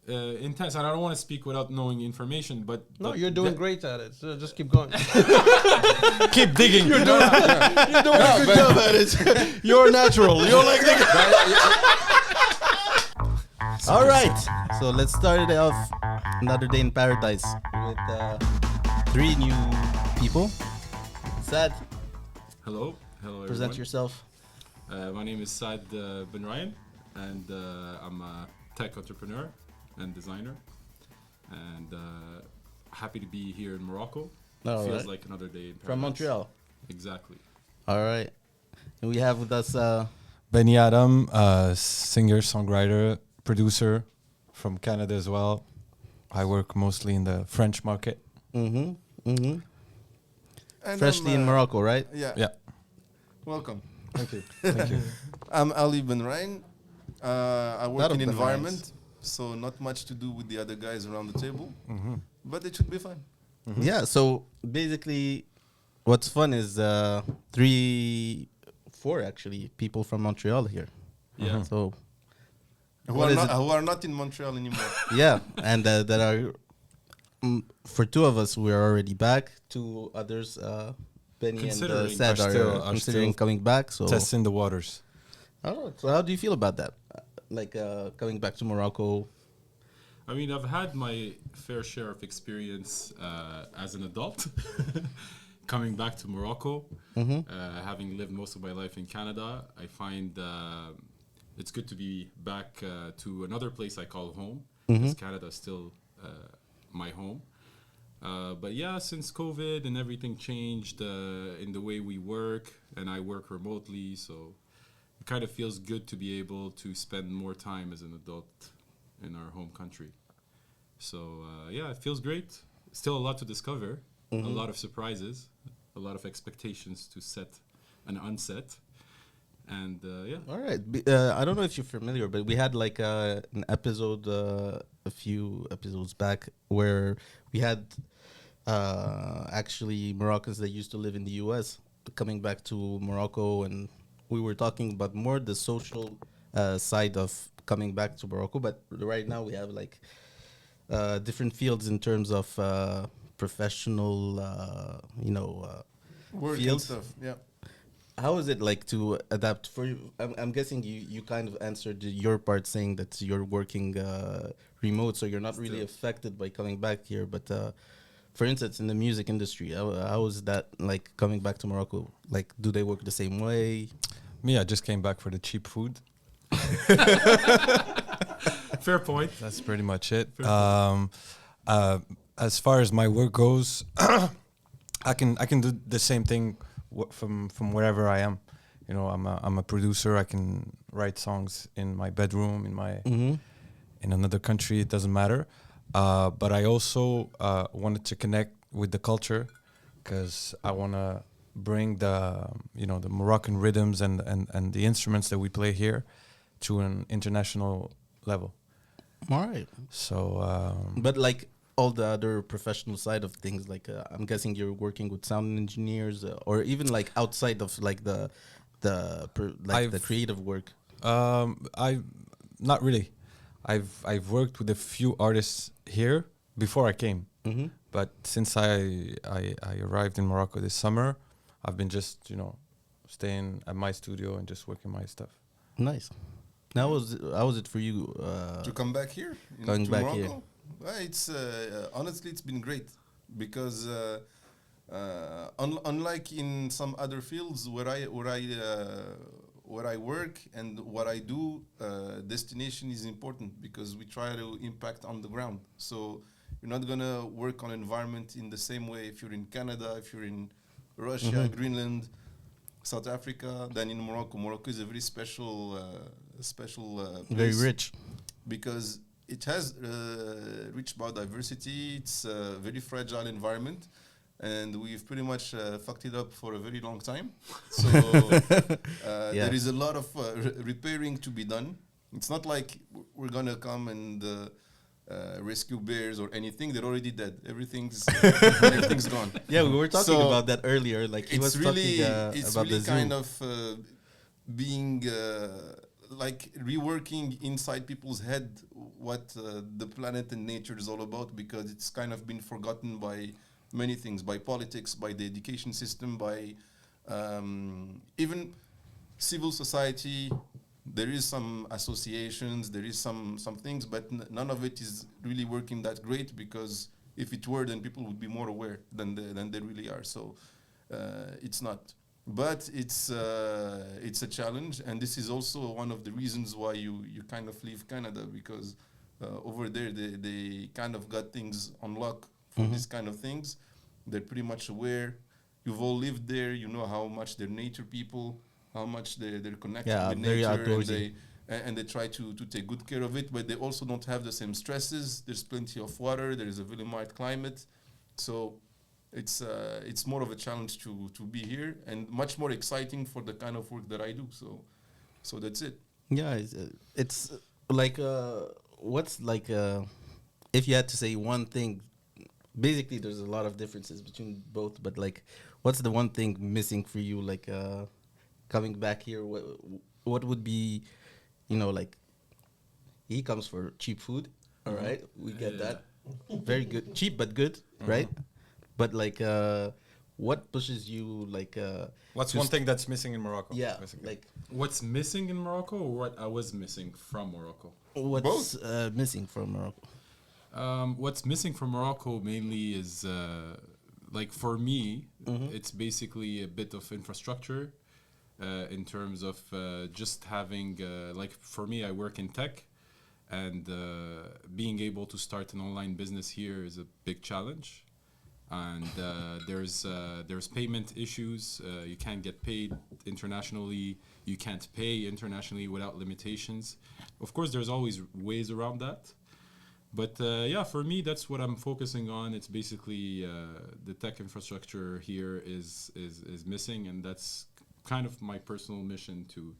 intense, and I don't want to speak without knowing information. But You're doing great at it. So just keep going. keep digging. You're doing a good job at it. You're natural. You're like the All right, so let's start it off. Another day in paradise with 3 new people. Sad. Hello, everyone. Present yourself. My name is Saad bin Ryan, and I'm a tech entrepreneur and designer, and happy to be here in Morocco. All Feels right. like another day in paradise. From Montreal. Exactly. All right, and we have with us Benny Adam, singer, songwriter, producer from Canada as well. I work mostly in the French market. and And in Morocco, right? Yeah. Yeah. Welcome. Thank you. Thank you. I'm Ali Ben Ryan. I work Lot in of Ben environment, Ryans. so not much to do with the other guys around the table, Mm-hmm. but it should be fun. Yeah. So basically, what's fun is 4 actually people from Montreal here. Yeah. So Who What are, is not, it? who are not in Montreal anymore. yeah, and that are for 2 of us, we are already back. 2 others, Benny and Considering. Sad, Are are still- are considering still coming back. So, Testing the waters. so how do you feel about that? Like coming back to Morocco? I mean, I've had my fair share of experience as an adult, coming back to Morocco. Having lived most of my life in Canada, I find it's good to be back to another place I call home, because Canada is still my home. But yeah, since COVID and everything changed in the way we work, and I work remotely, so it kind of feels good to be able to spend more time as an adult in our home country. So yeah, it feels great. Still a lot to discover, a lot of surprises, a lot of expectations to set and unset. And yeah. All right. I don't know if you're familiar, but we had like an episode a few episodes back where we had actually Moroccans that used to live in the U.S. coming back to Morocco, and we were talking about more the social side of coming back to Morocco. But right now we have like different fields in terms of professional, Work and fields. stuff. Yeah. How is it like to adapt for you? I'm guessing you kind of answered your part saying that you're working remote, so you're not really affected by coming back here. But for instance, in the music industry, how is that like coming back to Morocco? Like, do they work the same way? Me, I just came back for the cheap food. Fair point. That's pretty much it. Fair As far as my work goes, I can do the same thing from wherever I am. You know, I'm a producer. I can write songs in my bedroom, in another country. It doesn't matter. But I also wanted to connect with the culture, because I want to bring the Moroccan rhythms and the instruments that we play here to an international level. All right. So, But like all the other professional side of things, like I'm guessing you're working with sound engineers, or even like outside of like the creative work. I not really. I've worked with a few artists here before I came, but since I arrived in Morocco this summer, I've been just staying at my studio and just working my stuff. Nice. How was it for you? To come back here, Going to back Morocco? here. Well, it's honestly, it's been great, because unlike in some other fields where I work and what I do, destination is important, because we try to impact on the ground. So you're not gonna work on environment in the same way if you're in Canada, if you're in Russia, Greenland, South Africa, than in Morocco. Morocco is a very special place. Very rich. Because it has rich biodiversity. It's a very fragile environment, and we've pretty much fucked it up for a very long time. So there is a lot of repairing to be done. It's not like we're gonna come and rescue bears or anything. They're already dead. Everything's gone. Yeah, we were talking So about that earlier. Like he was it's really talking it's about really the zoo. kind of being like reworking inside people's head what the planet and nature is all about, because it's kind of been forgotten by many things, by politics, by the education system, by even civil society. There is some associations, there is some things, but none of it is really working that great, because if it were, then people would be more aware than they really are. So it's not. But it's a challenge, and this is also one of the reasons why you kind of leave Canada, because over there they kind of got things on lock for these kind of things. They're pretty much aware. You've all lived there. You know how much they're nature people, how much they're connected with very nature, outdoorsy. and they try to take good care of it. But they also don't have the same stresses. There's plenty of water. There is a very mild climate, so it's more of a challenge to be here, and much more exciting for the kind of work that I do. So that's it. Yeah, it's like what's like if you had to say one thing, basically there's a lot of differences between both, but like what's the one thing missing for you, like coming back here? What would be, like, he comes for cheap food, all right, we get that, very good, cheap but good, right? But like what pushes you, like What's one thing that's missing in Morocco? yeah, basically? like What's missing in Morocco, or what I was missing from Morocco? what's missing from Morocco? What's missing from Morocco mainly is, like for me, it's basically a bit of infrastructure in terms of just having, like for me, I work in tech, and being able to start an online business here is a big challenge. And there's payment issues. You can't get paid internationally. You can't pay internationally without limitations. Of course, there's always ways around that. But yeah, for me, that's what I'm focusing on. It's basically the tech infrastructure here is missing, and that's kind of my personal mission to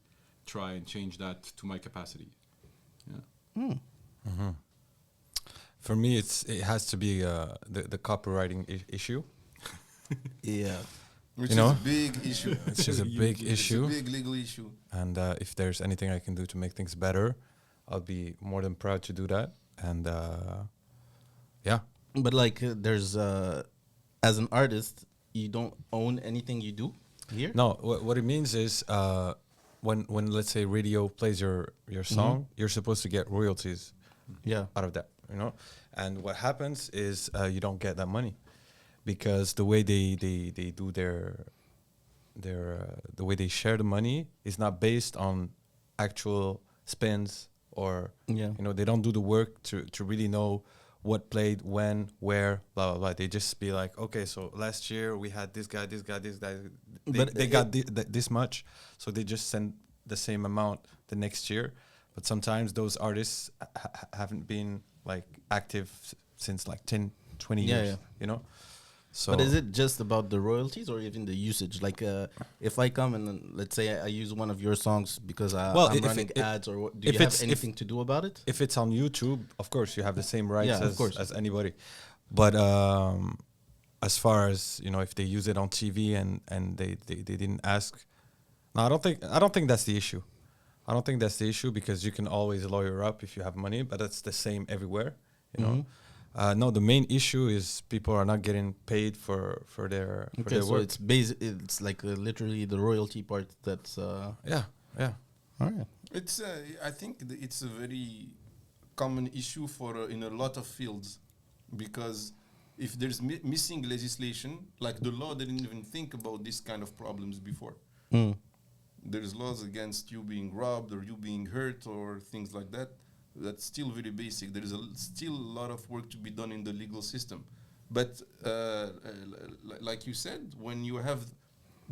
try and change that to my capacity. Yeah. For me, it has to be the copywriting issue. Yeah. Which You is know? a big issue. It's just a big issue. It's a big legal issue. And if there's anything I can do to make things better, I'll be more than proud to do that. And yeah, But like there's as an artist, you don't own anything you do here. no, what it means is when let's say radio plays your song, you're supposed to get royalties Yeah. out of that, And what happens is you don't get that money because the way they do their the way they share the money is not based on actual spins or Yeah. they don't do the work to really know what played when, where, blah blah blah. They just be like, okay, so last year we had this guy. But They got this much, so they just send the same amount the next year. But sometimes those artists haven't been like active since like 10, 20 Yeah, years, yeah. So But is it just about the royalties or even the usage? Like, if I come and let's say I use one of your songs because Well, I'm if running it- ads, or what, do if you have it's- anything to do about it? if it's on YouTube, of course you have the same rights Yeah, of course. as anybody. But as far as if they use it on TV and they didn't ask, no, I don't think that's the issue. I don't think that's the issue because you can always lawyer up if you have money, but that's the same everywhere. No, the main issue is people are not getting paid for their Okay, so work. it's like literally the royalty part that's Yeah. all right. It's I think it's a very common issue for in a lot of fields, because if there's missing legislation, like the law didn't even think about this kind of problems before. There's laws against you being robbed or you being hurt or things like that. That's still very basic. There is still a lot of work to be done in the legal system. But like you said, when you have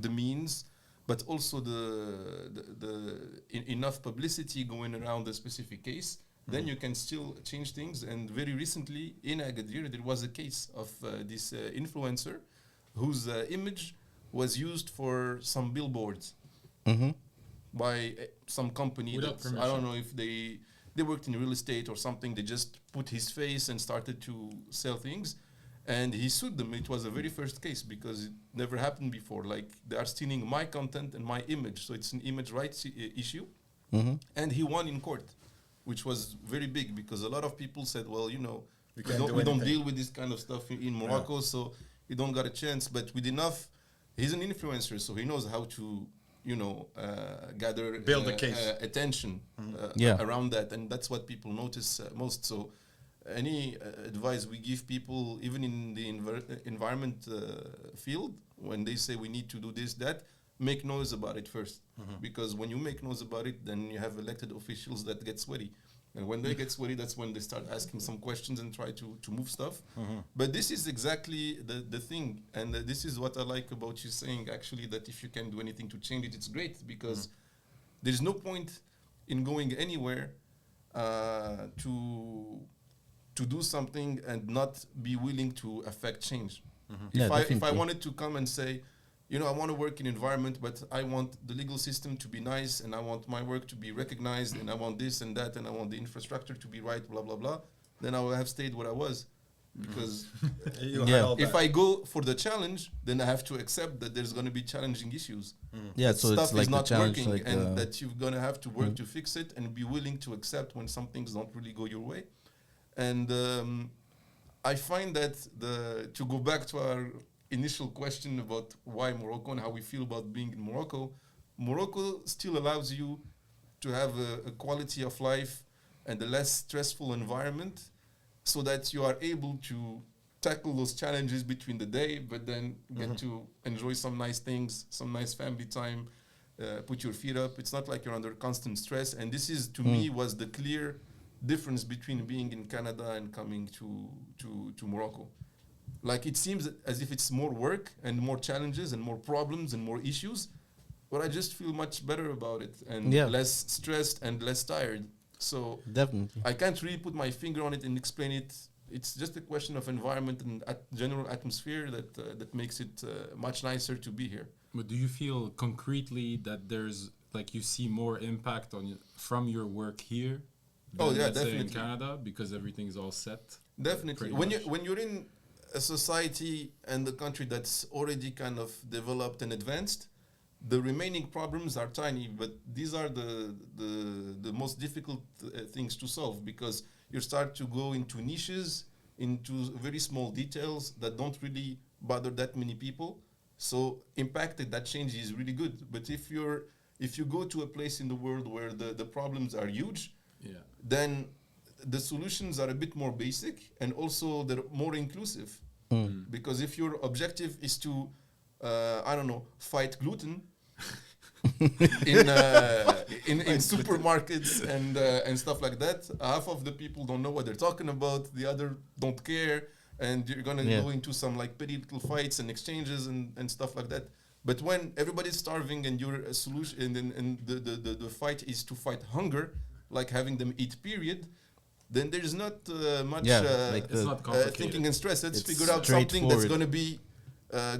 the means, but also enough publicity going around the specific case, then you can still change things. And very recently in Agadir, there was a case of this influencer whose image was used for some billboards by some company. Without That I permission. don't know if they worked in real estate or something. They just put his face and started to sell things. And he sued them. It was the very first case because it never happened before. Like, they are stealing my content and my image. So it's an image rights issue. and he won in court, which was very big because a lot of people said, well, you know, we can't don't, do we don't anything. deal with this kind of stuff in Morocco, so you don't got a chance. But with enough, he's an influencer, so he knows how to, you know, gather Build a case. attention around that, and that's what people notice most. So any advice we give people, even in the environment field, when they say we need to do this, that, make noise about it first. Because when you make noise about it, then you have elected officials that get sweaty. And when they get sweaty, that's when they start asking some questions and try to move stuff. But this is exactly the thing. And this is what I like about you saying, actually, that if you can do anything to change it, it's great. Because there's no point in going anywhere to do something and not be willing to affect change. If I wanted to come and say, you know, I want to work in environment, but I want the legal system to be nice, and I want my work to be recognized, and I want this and that, and I want the infrastructure to be right, blah, blah, blah, then I would have stayed where I was. Because if I go for the challenge, then I have to accept that there's going to be challenging issues. Yeah, that so stuff it's like is the not challenge, working, like and that you're going to have to work to fix it and be willing to accept when some things don't really go your way. And I find that to go back to our initial question about why Morocco and how we feel about being in Morocco, Morocco still allows you to have a quality of life and a less stressful environment, so that you are able to tackle those challenges between the day, but then get to enjoy some nice things, some nice family time, put your feet up. It's not like you're under constant stress. And this is, to me, was the clear difference between being in Canada and coming to Morocco. Like, it seems as if it's more work and more challenges and more problems and more issues, but I just feel much better about it and less stressed and less tired. So Definitely. I can't really put my finger on it and explain it. It's just a question of environment and general atmosphere that makes it much nicer to be here. But do you feel concretely that there's, like, you see more impact on from your work here than, let's say, in Canada, because everything's all set? Definitely. When you're in a society and a country that's already kind of developed and advanced, the remaining problems are tiny, but these are the most difficult things to solve, because you start to go into niches, into very small details that don't really bother that many people. So impacted, that change is really good. But if you go to a place in the world where the problems are huge, then the solutions are a bit more basic, and also they're more inclusive. Because if your objective is to, I don't know, fight gluten in supermarkets and stuff like that, half of the people don't know what they're talking about, the other don't care, and you're gonna go into some like petty little fights and exchanges and stuff like that. But when everybody's starving and you're a solution, and the fight is to fight hunger, like having them eat, period, then there's not much it's not complicated. thinking and stress. Let's figure out something that's going to be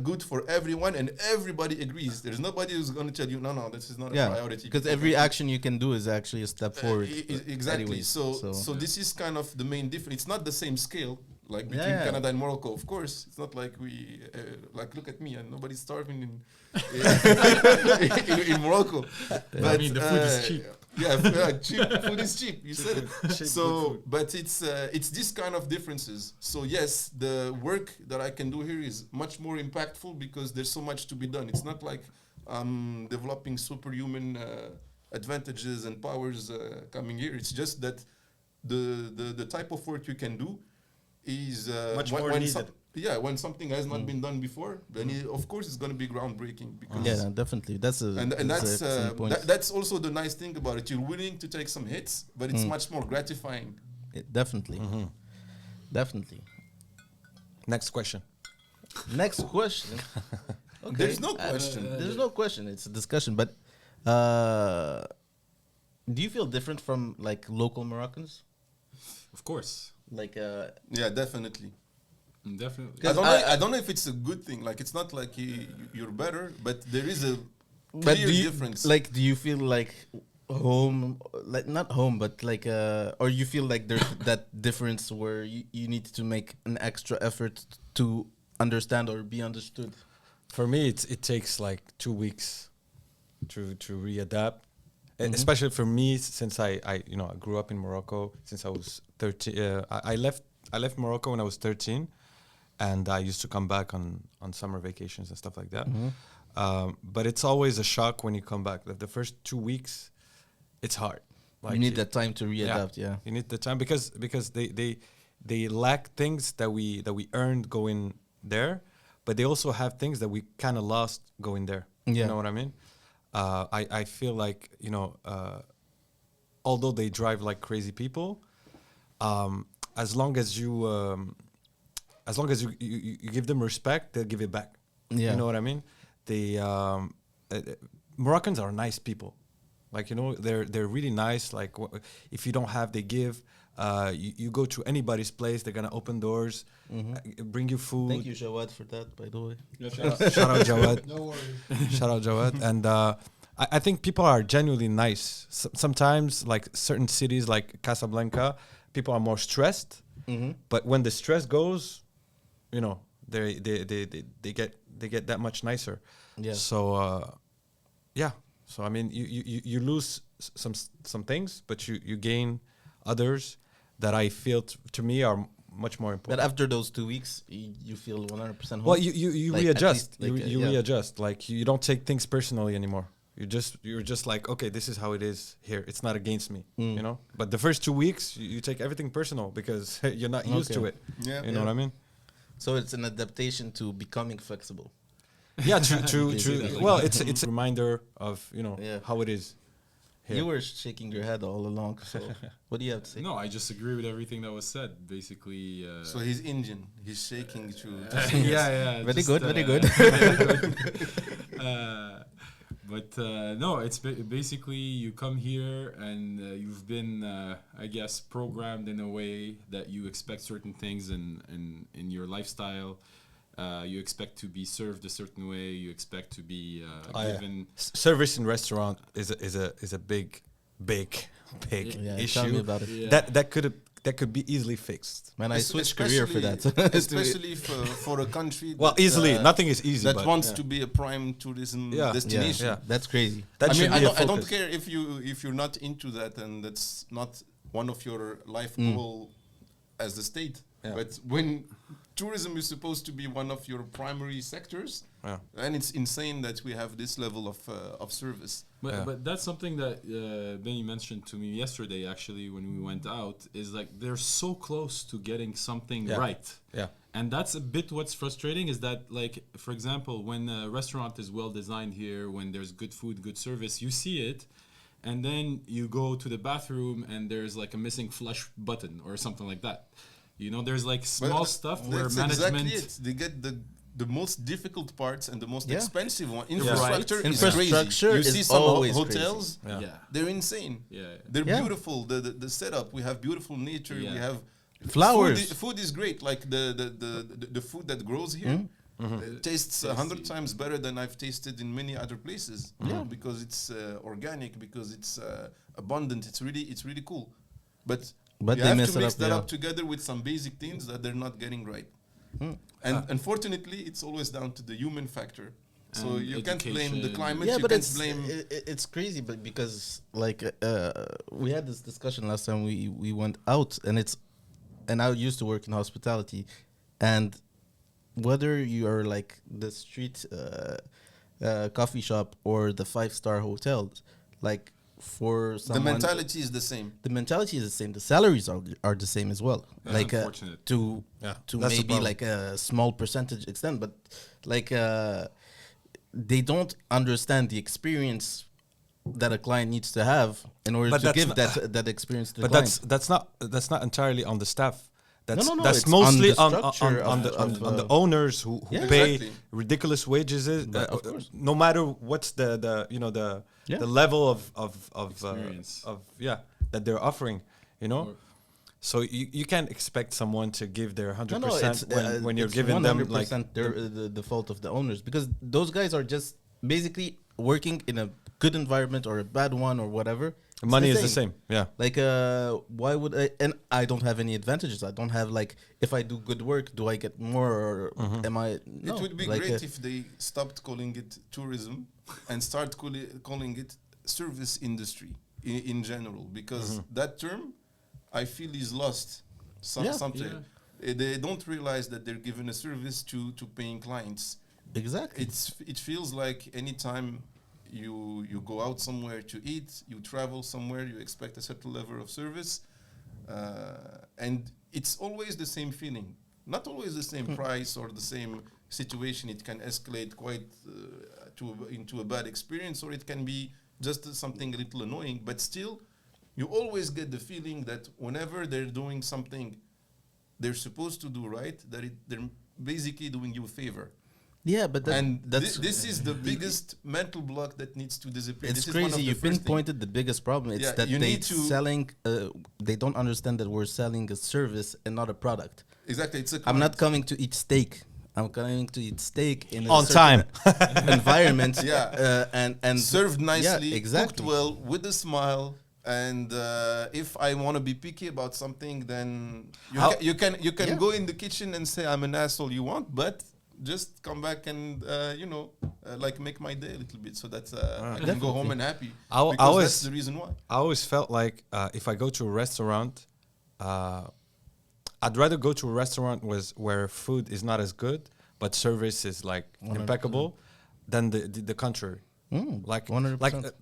good for everyone, and everybody agrees. There's nobody who's going to tell you, no, this is not a priority. Because every action you can do is actually a step forward. Exactly. Anyways, so this is kind of the main difference. It's not the same scale, like between Canada and Morocco, of course. It's not like we, like, look at me, and nobody's starving in Morocco. But, I mean, the food is cheap. Cheap food is cheap. You said it. So, but it's this kind of differences. So yes, the work that I can do here is much more impactful because there's so much to be done. It's not like I'm developing superhuman advantages and powers coming here. It's just that the type of work you can do is much more needed. When something has not been done before, then of course it's going to be groundbreaking. Because definitely. That's that's also the nice thing about it. You're willing to take some hits, but it's much more gratifying. Definitely. Definitely. Next question. Next question. Okay. There's no question. There's no question. It's a discussion. But do you feel different from like local Moroccans? Of course. Like yeah, definitely. Definitely. I don't know if it's a good thing. Like, it's not like you're better, but there is a clear difference. Like, do you feel like home, like not home, but like, or you feel like there's that difference where you need to make an extra effort to understand or be understood? For me, it takes like 2 weeks to readapt, especially for me, since I you know I grew up in Morocco since I was 13. I left Morocco when I was 13, and I used to come back on summer vacations and stuff like that. But it's always a shock when you come back. Like the first 2 weeks, it's hard. Like You need that time to readapt. Yeah. you need the time because they lack things that we earned going there, but they also have things that we kind of lost going there. Yeah. You know what I mean? I feel like, you know, although they drive like crazy people, as long as you give them respect, they'll give it back. Yeah. You know what I mean? Moroccans are nice people. Like, you know, they're really nice. Like, if you don't have, they give. You go to anybody's place, they're gonna open doors, bring you food. Thank you, Jawad, for that, by the way. Shout out Jawad. No worries. Shout out Jawad. And I think people are genuinely nice. Sometimes, like certain cities, like Casablanca, people are more stressed. But when the stress goes, you know, they get that much nicer. Yeah. So yeah. So I mean, you lose some things, but you gain others that I feel to me are much more important. But after those 2 weeks, you feel 100% home. Well, you Like, at readjust. least, like, You yeah. readjust. Like you don't take things personally anymore. You're just like, okay, this is how it is here. It's not against me, you know. But the first 2 weeks, you take everything personal because you're not used to Okay. it. Yeah. You know what I mean? So it's an adaptation to becoming flexible. Yeah. Well, it's a reminder of Yeah. how it is. Here. You were shaking your head all along. So what do you have to say? No, I just agree with everything that was said. Basically, So he's Indian. He's shaking to yeah. Very just, good, very good. But no, it's basically you come here and you've been, I guess, programmed in a way that you expect certain things in your lifestyle. You expect to be served a certain way. You expect to be given. Service in restaurant is a big Yeah, issue. tell me about it. Yeah. That could be easily fixed. Man, I switched career for that. Especially for a country. Well, that, easily, nothing is easy. That but wants yeah. to be a prime tourism Yeah. destination. Yeah. That's crazy. That I should mean, be a I don't focus. care if you're not into that and that's not one of your life goal as the state. Yeah. But when tourism is supposed to be one of your primary sectors, and it's insane that we have this level of service. But that's something that Benny mentioned to me yesterday, actually, when we went out, is like they're so close to getting something right. Yeah. And that's a bit what's frustrating is that, like, for example, when a restaurant is well designed here, when there's good food, good service, you see it, and then you go to the bathroom and there's like a missing flush button or something like that. You know, there's like small stuff where That's management. exactly it. They get the most difficult parts and the most Yeah. expensive one. Infrastructure is Infrastructure crazy. You is see some always hotels, Yeah. they're insane. Yeah. They're Yeah. beautiful. The setup. We have beautiful nature. Yeah. We have Flowers. Food is great. Like the food that grows here tastes 100 times better than I've tasted in many other places. Yeah, because it's organic. Because it's abundant. It's really cool. But But you they have mess to it mix up, that yeah. up together with some basic things that they're not getting right. And unfortunately, it's always down to the human factor. So And you can't blame the education. climate. Yeah, you but can't blame. it's crazy, but because like we had this discussion last time we went out, and I used to work in hospitality, and whether you are like the street coffee shop or the 5-star hotel, like for someone, The mentality is the same. the mentality is the same. The salaries are the same as well. That's Like unfortunate. to Yeah, to that's the maybe problem. like a small percentage extent, but like they don't understand the experience that a client needs to have in order But to that's give not- that experience to the But client. that's not entirely on the staff. That's no, that's it's on mostly the on structure on the of, owners who Yeah, pay exactly. ridiculous wages. Of course. No matter what's the Yeah. the level of Experience. that they're offering, you know. Or- So you can't expect someone to give their 100% it's, when you're it's giving them like 100% the fault of the owners, because those guys are just basically working in a good environment or a bad one or whatever. It's money is the same. Yeah. Like, why would I? And I don't have any advantages. I don't have like, if I do good work, do I get more, or am I? No. It would be like, great if they stopped calling it tourism and start calling it service industry in general, because that term I feel is lost something. They don't realize that they're giving a service to paying clients. Exactly. It feels like anytime you go out somewhere to eat, you travel somewhere, you expect a certain level of service, and it's always the same feeling. Not always the same price or the same situation. It can escalate quite into a bad experience, or it can be just something a little annoying. But still, you always get the feeling that whenever they're doing something they're supposed to do right, that they're basically doing you a favor. Yeah, but this is the biggest mental block that needs to disappear. It's crazy. You pinpointed the biggest problem. It's that they don't understand that we're selling a service and not a product. Exactly. I'm not coming to eat steak. I'm coming to eat steak in on time environment. And served nicely, exactly. cooked well, with a smile. And if I want to be picky about something, then you can go in the kitchen and say I'm an asshole you want, but just come back and like make my day a little bit so that I can go home and happy. Because that's the reason why. I always felt like if I go to a restaurant, I'd rather go to a restaurant where food is not as good but service is like 100%. Impeccable than the contrary. Like 100%.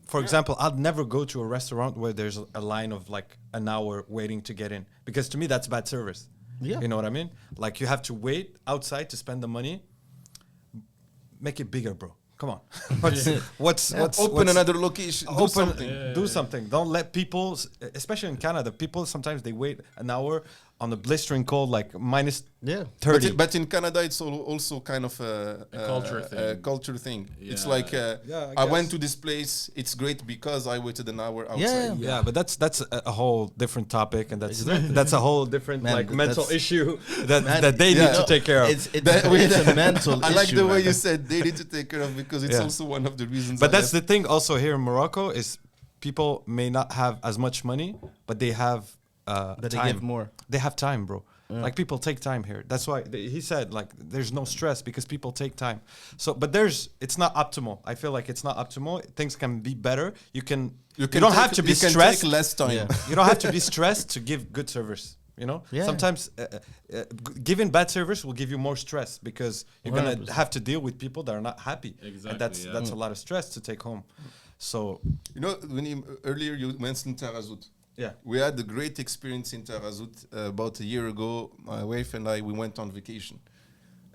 For example, I'd never go to a restaurant where there's a line of like an hour waiting to get in, because to me that's bad service. Yeah. You know what I mean? Like you have to wait outside to spend the money. Make it bigger, bro. Come on. What's open another location. Do something. Don't let people, especially in Canada, people sometimes they wait an hour on the blistering cold, like minus 30. But in Canada, it's also kind of a culture thing. Yeah. It's like I went to this place. It's great because I waited an hour outside. Yeah, but that's a whole different topic, and that's a whole different mental issue that they need to take care of. It's a mental issue. I like the way you said they need to take care of, because it's also one of the reasons. But that's the thing also here in Morocco is people may not have as much money, but they have time. They give more. They have time, bro. Yeah. Like people take time here. That's why he said like there's no stress because people take time. So, but it's not optimal. I feel like it's not optimal. Things can be better. You don't have to be stressed. Take less time. Yeah. You don't have to be stressed to give good service. You know, sometimes giving bad service will give you more stress because you're 100%. Gonna have to deal with people that are not happy. Exactly. And that's a lot of stress to take home. So when earlier you mentioned Tarazout. Yeah, we had a great experience in Tarazout about a year ago. My wife and I, we went on vacation,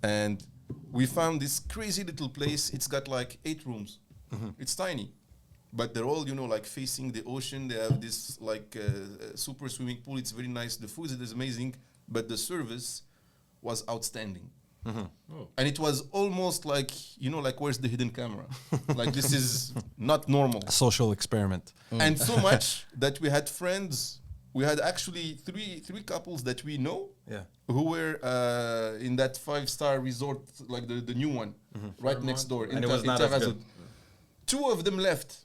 and we found this crazy little place. It's got like 8 rooms. It's tiny, but they're all like facing the ocean. They have this like super swimming pool. It's very nice. The food is amazing, but the service was outstanding. And it was almost like like where's the hidden camera? Like this is not normal. A social experiment. And so much that we had friends. We had actually three couples that we know who were in that 5-star resort, like the new one, right next door. And it was not as good. 2 of them left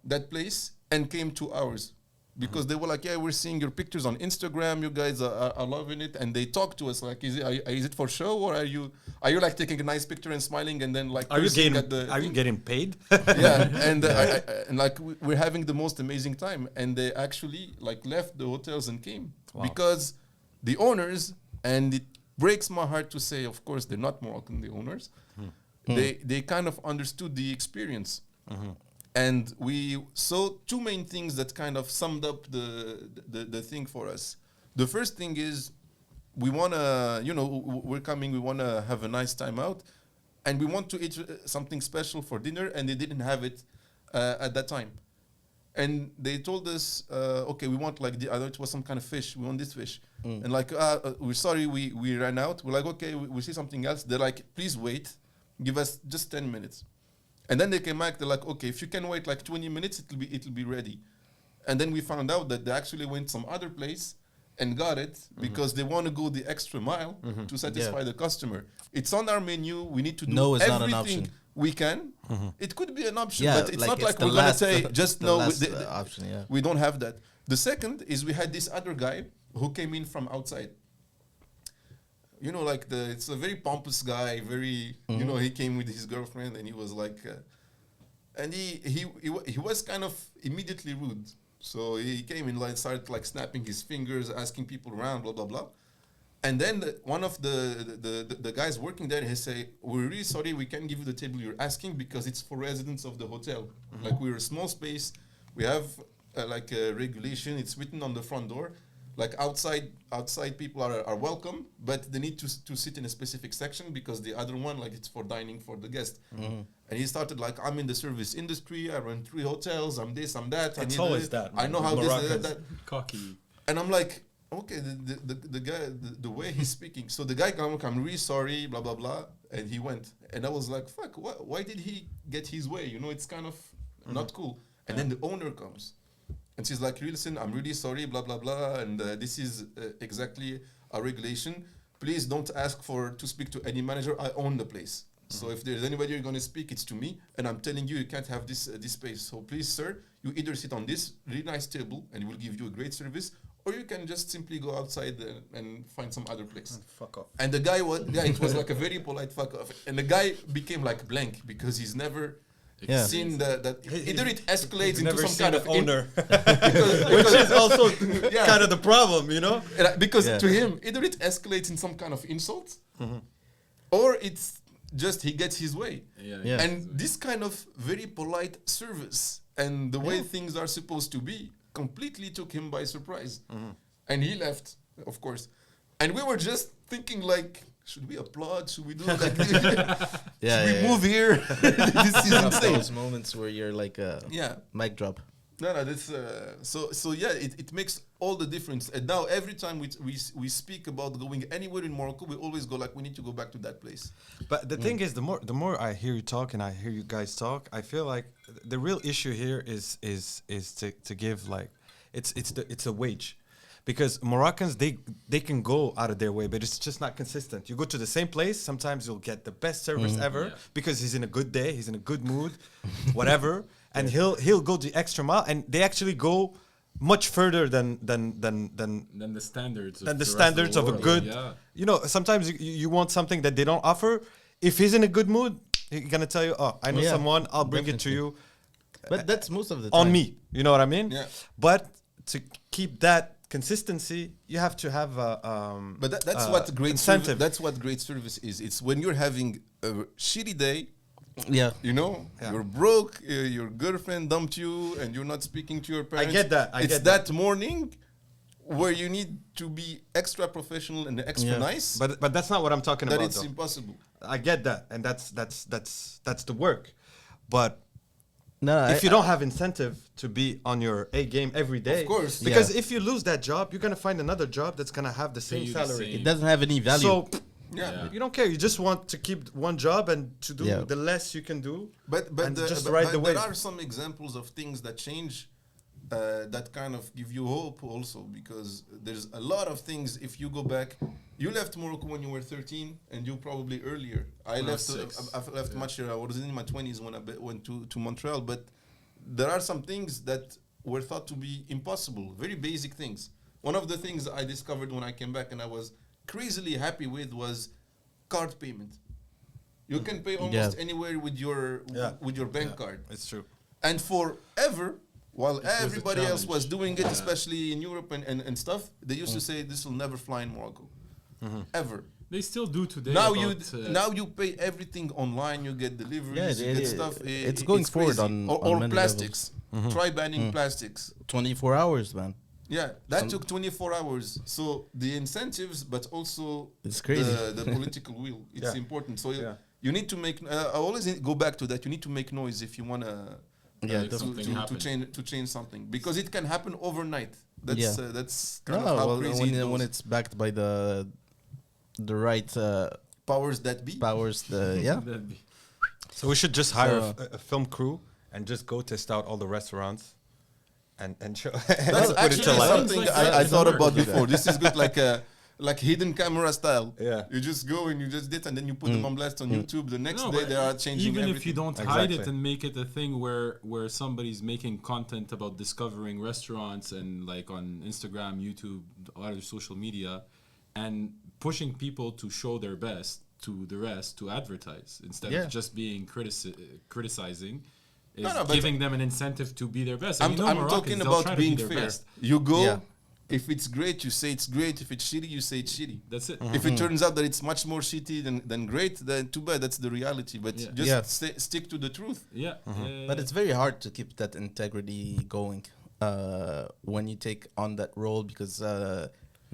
that place and came to ours. Because they were like, we're seeing your pictures on Instagram. You guys are loving it, and they talk to us like, is it for show, or are you like taking a nice picture and smiling, and then like are you getting paid? And like we're having the most amazing time, and they actually like left the hotels and came because the owners, and it breaks my heart to say, of course they're not Moroccan, the owners. They kind of understood the experience. And we saw 2 main things that kind of summed up the thing for us. The first thing is we want to, we're coming, we want to have a nice time out, and we want to eat something special for dinner, and they didn't have it at that time. And they told us, okay, we want like, I know it was some kind of fish, we want this fish. And like, we're sorry, we ran out. We're like, okay, we see something else. They're like, please wait, give us just 10 minutes. And then they came back, they're like, okay, if you can wait like 20 minutes, it'll be ready. And then we found out that they actually went some other place and got it because they want to go the extra mile to satisfy the customer. It's on our menu. We need to do everything we can. It could be an option, but it's not like we're going to say, just no, we don't have that. The second is we had this other guy who came in from outside. Like it's a very pompous guy, very, he came with his girlfriend, and he was like, and he was kind of immediately rude. So he came in, like, started like snapping his fingers, asking people around, blah blah blah. And then one of the guys working there, he say, "We're really sorry, we can't give you the table you're asking because it's for residents of the hotel. Like, we're a small space, we have like a regulation. It's written on the front door. Like, outside people are welcome, but they need to sit in a specific section because the other one, like, it's for dining for the guest." And he started like, "I'm in the service industry. I run 3 hotels. I'm this, I'm that. It's always that. I know how Moroccans. that." Cocky. And I'm like, okay, the guy, the way he's speaking. So the guy come, "I'm really sorry, blah blah blah," and he went. And I was like, fuck, why did he get his way? You know, it's kind of not cool. And then the owner comes, and she's like, "Listen, I'm really sorry, blah blah blah, and this is exactly a regulation. Please don't ask to speak to any manager. I own the place. So if there's anybody you're going to speak, it's to me. And I'm telling you, you can't have this space. So please, sir, you either sit on this really nice table, and we'll give you a great service, or you can just simply go outside and find some other place." Fuck off. And the guy was, it was like a very polite fuck off. And the guy became like blank because he's never seen that. Either it escalates into some kind of owner, because which is also Yeah. kind of the problem, you know. because to him, either it escalates in some kind of insult, or it's just he gets his way. Yeah. And this kind of very polite service and the way things are supposed to be completely took him by surprise. And he left, of course. And we were just thinking like, should we applaud? Should we do like should we move here? This is insane. Those moments where you're like mic drop. No, this so yeah, it makes all the difference. And now every time we speak about going anywhere in Morocco, we always go like, we need to go back to that place. But the thing is, the more I hear you talk and I hear you guys talk, I feel like the real issue here is to give like it's a wage. Because Moroccans, they can go out of their way, but it's just not consistent. You go to the same place, sometimes you'll get the best service ever because he's in a good day, he's in a good mood, whatever, and he'll go the extra mile, and they actually go much further than the standards. Than the standards of a good. Yeah. You know, sometimes you want something that they don't offer. If he's in a good mood, he's gonna tell you, "Oh, I know someone. I'll bring it to you." But that's most of the time. On me. You know what I mean? Yeah. But to keep that consistency, you have to have But that's what great incentive. service, that's what great service is. It's when you're having a shitty day, Yeah. you know, you're broke, your girlfriend dumped you, and you're not speaking to your parents. get that, I it's get that morning where you need to be extra professional and extra nice. But that's not what I'm talking that about. it's though. impossible. I get that, and that's the work. But No, if you don't have incentive to be on your A game every day, Of course. because if you lose that job, you're gonna find another job that's gonna have the same you the salary. same. it doesn't have any value. So Yeah. you don't care. You just want to keep one job and to do Yeah. the less you can do. But and just but ride the there wave. are some examples of things that change that kind of give you hope also, because there's a lot of things. If you go back, you left Morocco when you were 13, and you probably earlier. I When I was left. 6. I left much earlier. I was in my 20s when I went to Montreal. But there are some things that were thought to be impossible. Very basic things. One of the things I discovered when I came back and I was crazily happy with was card payment. You can pay almost anywhere with your bank card. It's true. And forever, while a everybody else was challenge. doing it, especially in Europe and stuff, they used to say this will never fly in Morocco. Ever. They still do today. Now about, you pay everything online, you get deliveries, Yeah, you get stuff. it's going forward crazy. on or many plastics. Try banning plastics. 24 hours, man. Yeah, that took 24 hours. So the incentives, but also It's crazy. the political will. It's Yeah. important. So Yeah. you need to make. I always go back to that. You need to make noise if you wanna. Yeah, to change something, because it can happen overnight. That's kind No, of how well, crazy it when goes. it's backed by the right Powers that be. powers, that'd be- So we should just hire So- a film crew and just go test out all the restaurants and show. That's put it to actually life. something Sounds like I that. thought about Do that. before. This is good, like hidden camera style. Yeah. You just go and you just did, and then you put them on blast on YouTube. The next No, day but they are changing even everything. if you don't hide it Exactly. and make it a thing where somebody's making content about discovering restaurants and like on Instagram, YouTube, other social media, and pushing people to show their best to the rest to advertise instead Yeah. of just being criticizing, is No, but giving them an incentive to be their best. And I'm, you know I'm Moroccans, talking they'll about try to be being their fair. best. You go, Yeah. if it's great, you say it's great. If it's shitty, you say it's shitty. That's it. If it turns out that it's much more shitty than great, then too bad. That's the reality. But Yeah. just Yeah. stick to the truth. Yeah. But it's very hard to keep that integrity going when you take on that role because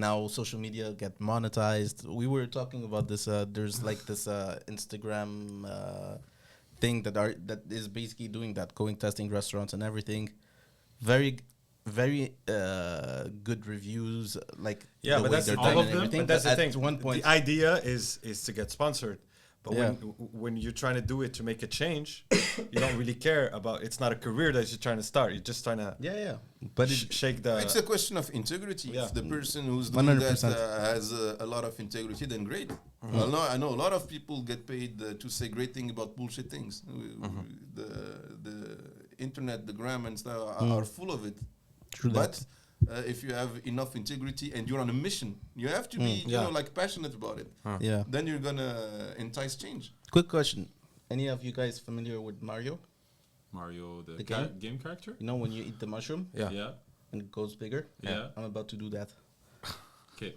now social media get monetized. We were talking about this. There's like this Instagram thing that is basically doing that, going testing restaurants and everything. Very good reviews. Like Yeah, the but way that's they're all done of and them. everything. But that's the at thing. one point, The idea is to get sponsored. But Yeah. when you're trying to do it to make a change, you don't really care about. It's not a career that you're trying to start. You're just trying to yeah. But shake the. It's a question of integrity. Yeah. If the person who's doing that 100%. has a lot of integrity, then great. Mm-hmm. Well, no, I know a lot of people get paid to say great things about bullshit things. The internet, the gram and stuff are full of it. True But if you have enough integrity and you're on a mission, you have to be, Yeah. like passionate about it. yeah. Then you're gonna entice change. Quick question: any of you guys familiar with Mario? Mario, the The game character? You know when you eat the mushroom Yeah. Yeah. and it goes bigger? Yeah. I'm about to do that. Okay.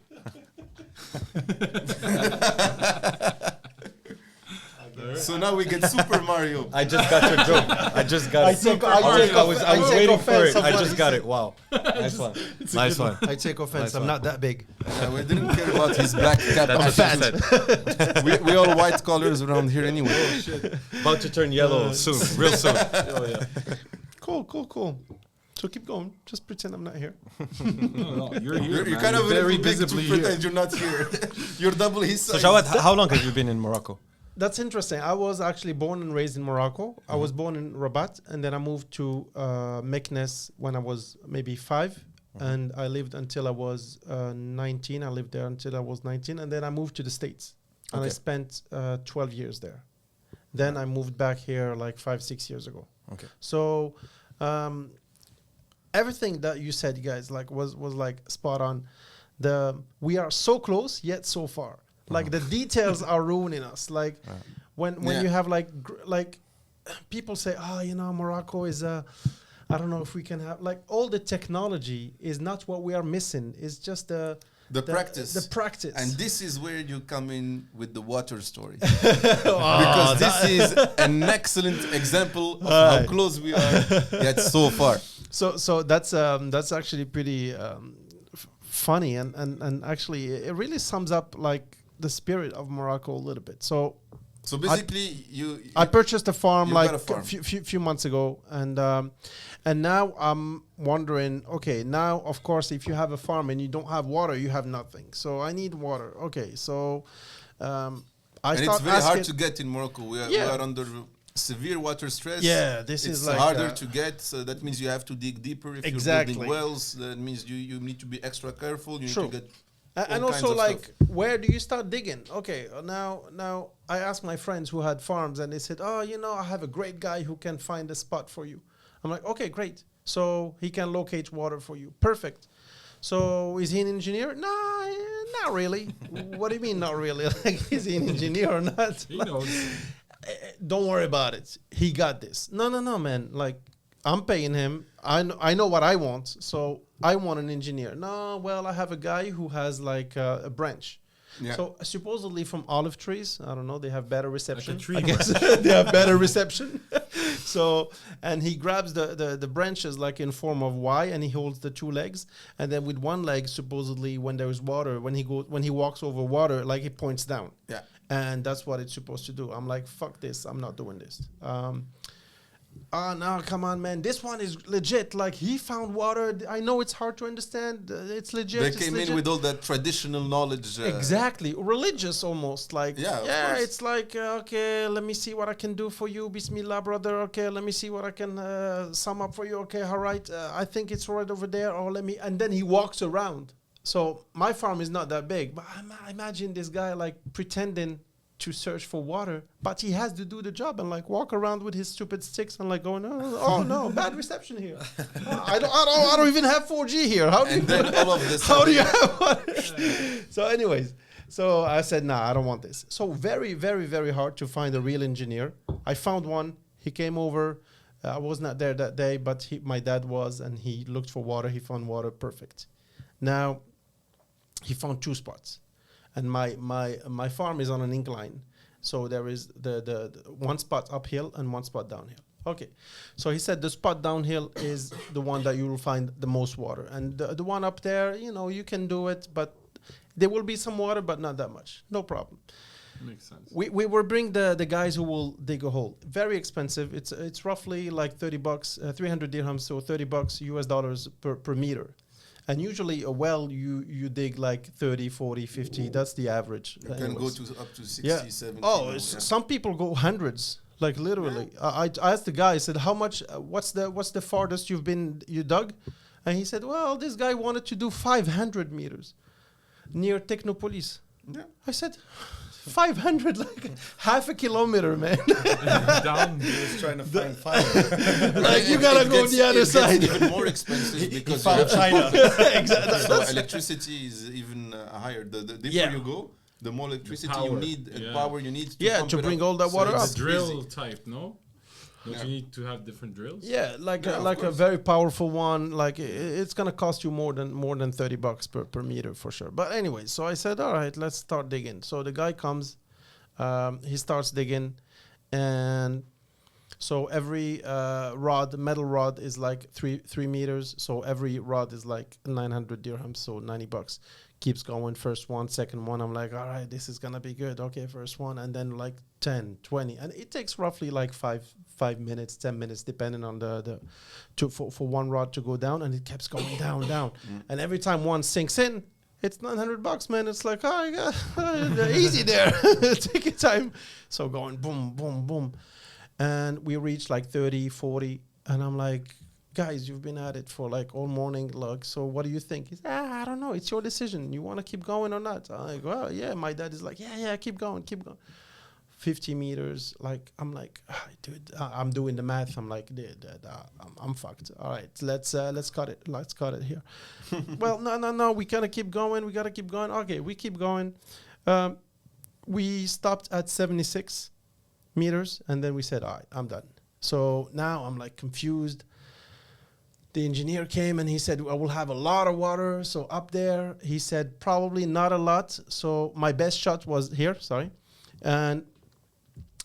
So now we get Super Mario. I just got your joke. I just got it. I was waiting for it. I just got it. Wow. Nice one. Nice one. I take offense. Nice I'm one. not that big. We didn't care about his black cap. That's what attitude. she said. we all white collars around here anyway. About to turn yellow soon. Real soon. Cool. So keep going. Just pretend I'm not here. No, you're here. You're man. kind of very very big to visibly here. pretend you're not here. You're double his So size. Jawad, how long have you been in Morocco? That's interesting. I was actually born and raised in Morocco. I was born in Rabat, and then I moved to Meknes when I was maybe 5, and I lived until I was 19. I lived there until I was 19, and then I moved to the States, and I Okay. spent 12 years there. Then I moved back here like 5-6 years ago. Okay. So everything that you said, you guys, like was like spot on. We are so close yet so far. Like the details are ruining us. Like when Yeah. you have like people say, oh, Morocco is I don't know if we can have like all the technology is not what we are missing. It's just the practice. The practice. And this is where you come in with the water story. Because this is an excellent example of how close we are yet so far. So that's actually pretty funny and actually it really sums up like the spirit of Morocco a little bit. So basically, I purchased a farm you like got a farm. a few months ago, and now I'm wondering. Okay, now of course, if you have a farm and you don't have water, you have nothing. So I need water. Okay, so and I it's start very hard asking. to get in Morocco. We Yeah. are under severe water stress. Yeah, this it's is like harder to get. So that means you have to dig deeper. If Exactly. you're building wells, that means you need to be extra careful. You True. need to get And all kinds also, of like, stuff. where do you start digging? Okay, now I asked my friends who had farms, and they said, "Oh, I have a great guy who can find a spot for you." I'm like, "Okay, great. So he can locate water for you. Perfect. So is he an engineer? No, not really. What do you mean, not really? Like, is he an engineer or not? He knows. Don't worry about it. He got this. No, man. Like, I'm paying him. I know what I want. So I want an engineer. No, well, I have a guy who has like a branch. Yeah. So supposedly from olive trees, I don't know, they have better reception. tree I guess they have better reception. So, and he grabs the branches like in form of Y, and he holds the two legs, and then with one leg, supposedly when there is water, when he walks over water, like he points down. Yeah. And that's what it's supposed to do. I'm like, fuck this, I'm not doing this. No, come on, man. This one is legit. Like, he found water. I know it's hard to understand. It's legit. They it's came legit. in with all that traditional knowledge. Exactly. Religious almost. Like, Yeah, of course. it's like, okay, let me see what I can do for you. Bismillah, brother. Okay, let me see what I can sum up for you. Okay, all right. I think it's right over there. Or let me. And then he walks around. So my farm is not that big. But I imagine this guy, like, pretending to search for water, but he has to do the job and like walk around with his stupid sticks and like going, oh no, bad reception here. I don't even have 4G here. How do And you then all of this. how do you have water? So anyways, so I said, nah, I don't want this. So very, very, very hard to find a real engineer. I found one. He came over. I was not there that day, but my dad was, and he looked for water. He found water perfect. Now, he found 2 spots, and my farm is on an incline, so there is the one spot uphill and one spot downhill. Okay, so he said the spot downhill is the one that you will find the most water, and the one up there, you can do it, but there will be some water, but not that much. No problem. Makes sense. We will bring the guys who will dig a hole. Very expensive. It's roughly like $30, 300 dirhams, so $30 US dollars per meter. And usually a well you dig like 30, 40, 50. That's the average. You can go to up to 60, Yeah. 70. Oh, some people go hundreds. Like literally. I asked the guy. I said, "How much? What's the farthest you dug?" And he said, "Well, this guy wanted to do 500 meters near Technopolis." Yeah. I said, 500, like half a kilometer, man. Down. He was trying to find fire. Like you gotta go on the other side. It's even more expensive because you found have China. Exactly. so electricity is even higher. The deeper Yeah. you go, the more electricity you power. need and Yeah. power you need. Yeah, pump to it bring up. all that So water it's up. It's a drill crazy. type, no? Don't you need to have different drills? Yeah, like Yeah, of a course. very powerful one. Like it's gonna cost you more than $30 per meter for sure. But anyway, so I said, all right, let's start digging. So the guy comes, he starts digging, and so every metal rod is like three meters. So every rod is like 900 dirhams, so $90. Keeps going, first one, second one. I'm like, all right, this is gonna be good. Okay, first one, and then like 10, 20, and it takes roughly like 5 minutes, 10 minutes, depending on for one rod to go down, and it keeps going down. And every time one sinks in, it's $900, man. It's like, oh, yeah, easy there. Take your time. So going boom, boom, boom, and we reach like 30, 40, and I'm like, guys, you've been at it for like all morning. Look, so what do you think? He's, I don't know. It's your decision. You want to keep going or not? I'm like, well, yeah. My dad is like, yeah, keep going. 50 meters. Like, I'm like, dude, I'm doing the math. I'm like, dude, I'm fucked. All right, let's cut it. Let's cut it here. Well, no. We gotta keep going. Okay, we keep going. We stopped at 76 meters, and then we said, all right, I'm done. So now I'm like confused. The engineer came and he said, I will have a lot of water. So up there, he said, probably not a lot. So my best shot was here, sorry. And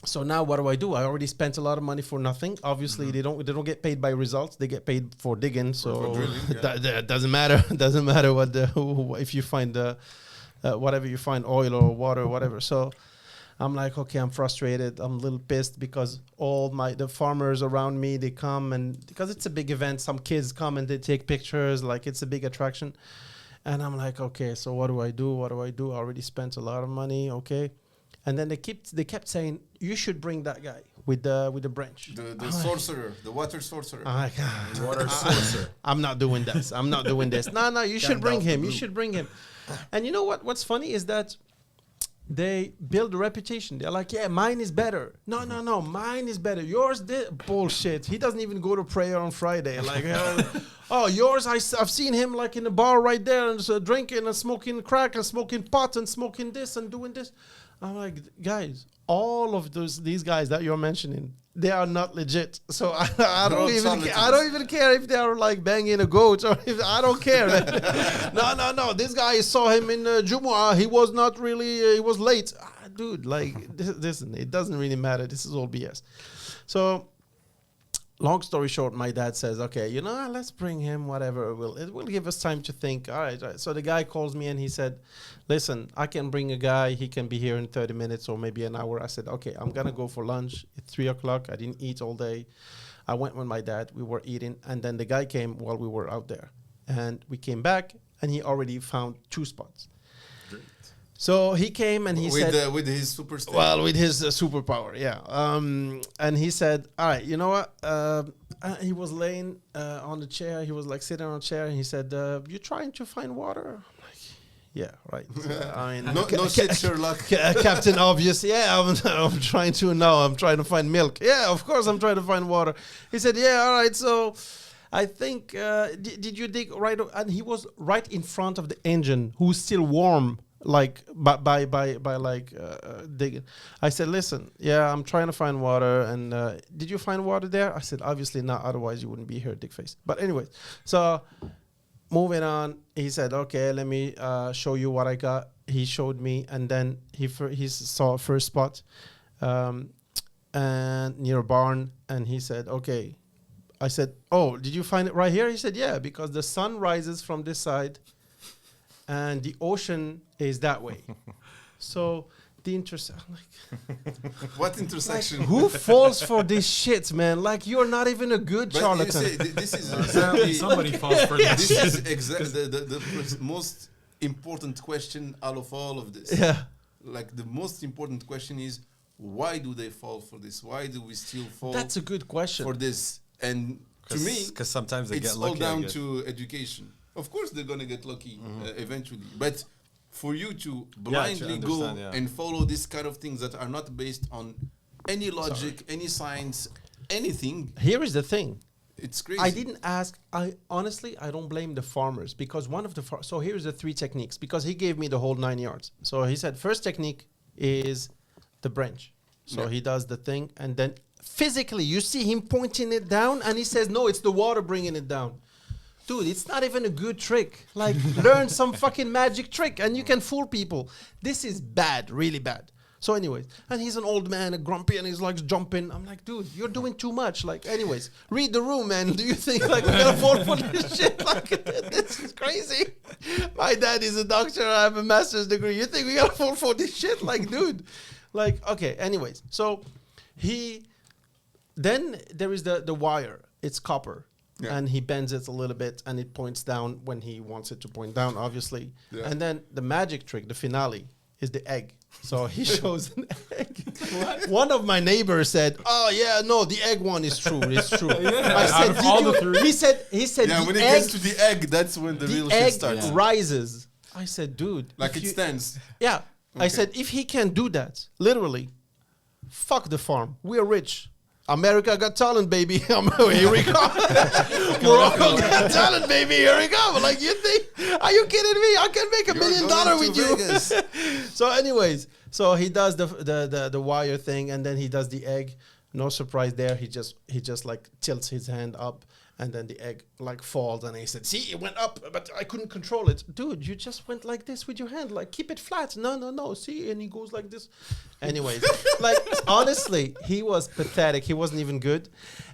so now what do? I already spent a lot of money for nothing. Obviously, they don't get paid by results. They get paid for digging. So For drilling, yeah. that doesn't matter. Doesn't matter what if you find whatever you find, oil or water or whatever. So I'm like, okay, I'm frustrated. I'm a little pissed because all the farmers around me, they come, and because it's a big event, some kids come and they take pictures, like it's a big attraction. And I'm like, okay, so what do I do? I already spent a lot of money, okay. And then they kept saying, you should bring that guy with the branch. The sorcerer, the water sorcerer. I'm like, Water saucer. I'm not doing this. No, you should bring him. You should bring him. And you know what? What's funny is that they build a reputation. They're like, yeah, mine is better. No, mine is better. Yours bullshit. He doesn't even go to prayer on Friday. Like, oh, yours, I've seen him like in the bar right there and drinking and smoking crack and smoking pot and smoking this and doing this. I'm like, guys, all of these guys that you're mentioning, they are not legit. So I don't even care if they are like banging a goat or if I don't care. No. This guy saw him in Jumu'ah. He was not really. He was late, dude. Like, listen, it doesn't really matter. This is all BS. So, long story short, my dad says, okay, let's bring him. Whatever it will give us time to think. All right. So the guy calls me and he said, listen, I can bring a guy. He can be here in 30 minutes or maybe an hour. I said, okay, I'm going to go for lunch at 3:00. I didn't eat all day. I went with my dad. We were eating. And then the guy came while we were out there. And we came back and he already found 2 spots. Great. So he came and he said... with his super strength. Well, with his superpower, yeah. And he said, all right, you know what? He was laying on the chair. He was like sitting on a chair. And he said, you trying to find water? I'm like, yeah, right. I mean, no shit, Sherlock. Captain Obvious. Yeah, I'm trying to find milk. Yeah, of course I'm trying to find water. He said, yeah, all right. So I think, did you dig right? And he was right in front of the engine, who's still warm. like by like digging. I said, listen, yeah, I'm trying to find water, and did you find water there? I said, obviously not, otherwise you wouldn't be here, dick face. But anyways, so moving on, he said, okay, let me show you what I got. He showed me, and then he saw a first spot and near a barn, and he said, okay. I said, oh, did you find it right here? He said, yeah, because the sun rises from this side and the ocean is that way. So the intersection, like, What intersection? who falls for this shit, man? Like, you're not even a good But you charlatan. say, this is exactly Somebody falls for this. this is exactly the most important question out of all of this. Yeah. Like the most important question is, why do they fall for this? Why do we still fall That's a good question. for this? And to me, because sometimes they it's get all lucky. I down guess. to education. Of course, they're gonna get lucky eventually, but for you to Yeah, to blindly go understand, yeah. and follow this kind of things that are not based on any logic, any science, anything, Here is the thing. it's crazy. I didn't ask. I honestly, I don't blame the farmers, because one of the so here's the 3 techniques, because he gave me the whole 9 yards. So he said first technique is the branch. So Yeah. he does the thing, and then physically you see him pointing it down, and he says, no, it's the water bringing it down. Dude, it's not even a good trick. Like, learn some fucking magic trick and you can fool people. This is bad, really bad. So anyways, and he's an old man, a grumpy, and he's like jumping. I'm like, dude, you're doing too much. Like, anyways, read the room, man. Do you think like we're gonna fall for this shit? Like, this is crazy. My dad is a doctor. I have a master's degree. You think we gotta fall for this shit? Like, dude. Like, okay. Anyways, so then there is the wire. It's copper. Yeah. And he bends it a little bit, and it points down when he wants it to point down, obviously. Yeah. And then the magic trick, the finale, is the egg. So he shows an egg. One of my neighbors said, "Oh yeah, no, the egg one is true. It's true." I said, out of all the "Did you?" three. He said, Yeah, the when it egg, gets to the egg, that's when the real the shit egg starts. rises. I said, "Dude, Like if it you- stands. Yeah." I Okay. said, if he can do that, literally, fuck the farm. We are rich. America got talent, baby. Here we come. Morocco got talent, baby. Here we come. Like, you think? Are you kidding me? I can make $1 million with you. So, anyways, so he does the wire thing, and then he does the egg. No surprise there. He just like tilts his hand up, and then the egg like falls, and he said, "See, it went up, but I couldn't control it." Dude, you just went like this with your hand. Like, keep it flat. No. See, and he goes like this. Anyways, like, honestly, he was pathetic. He wasn't even good.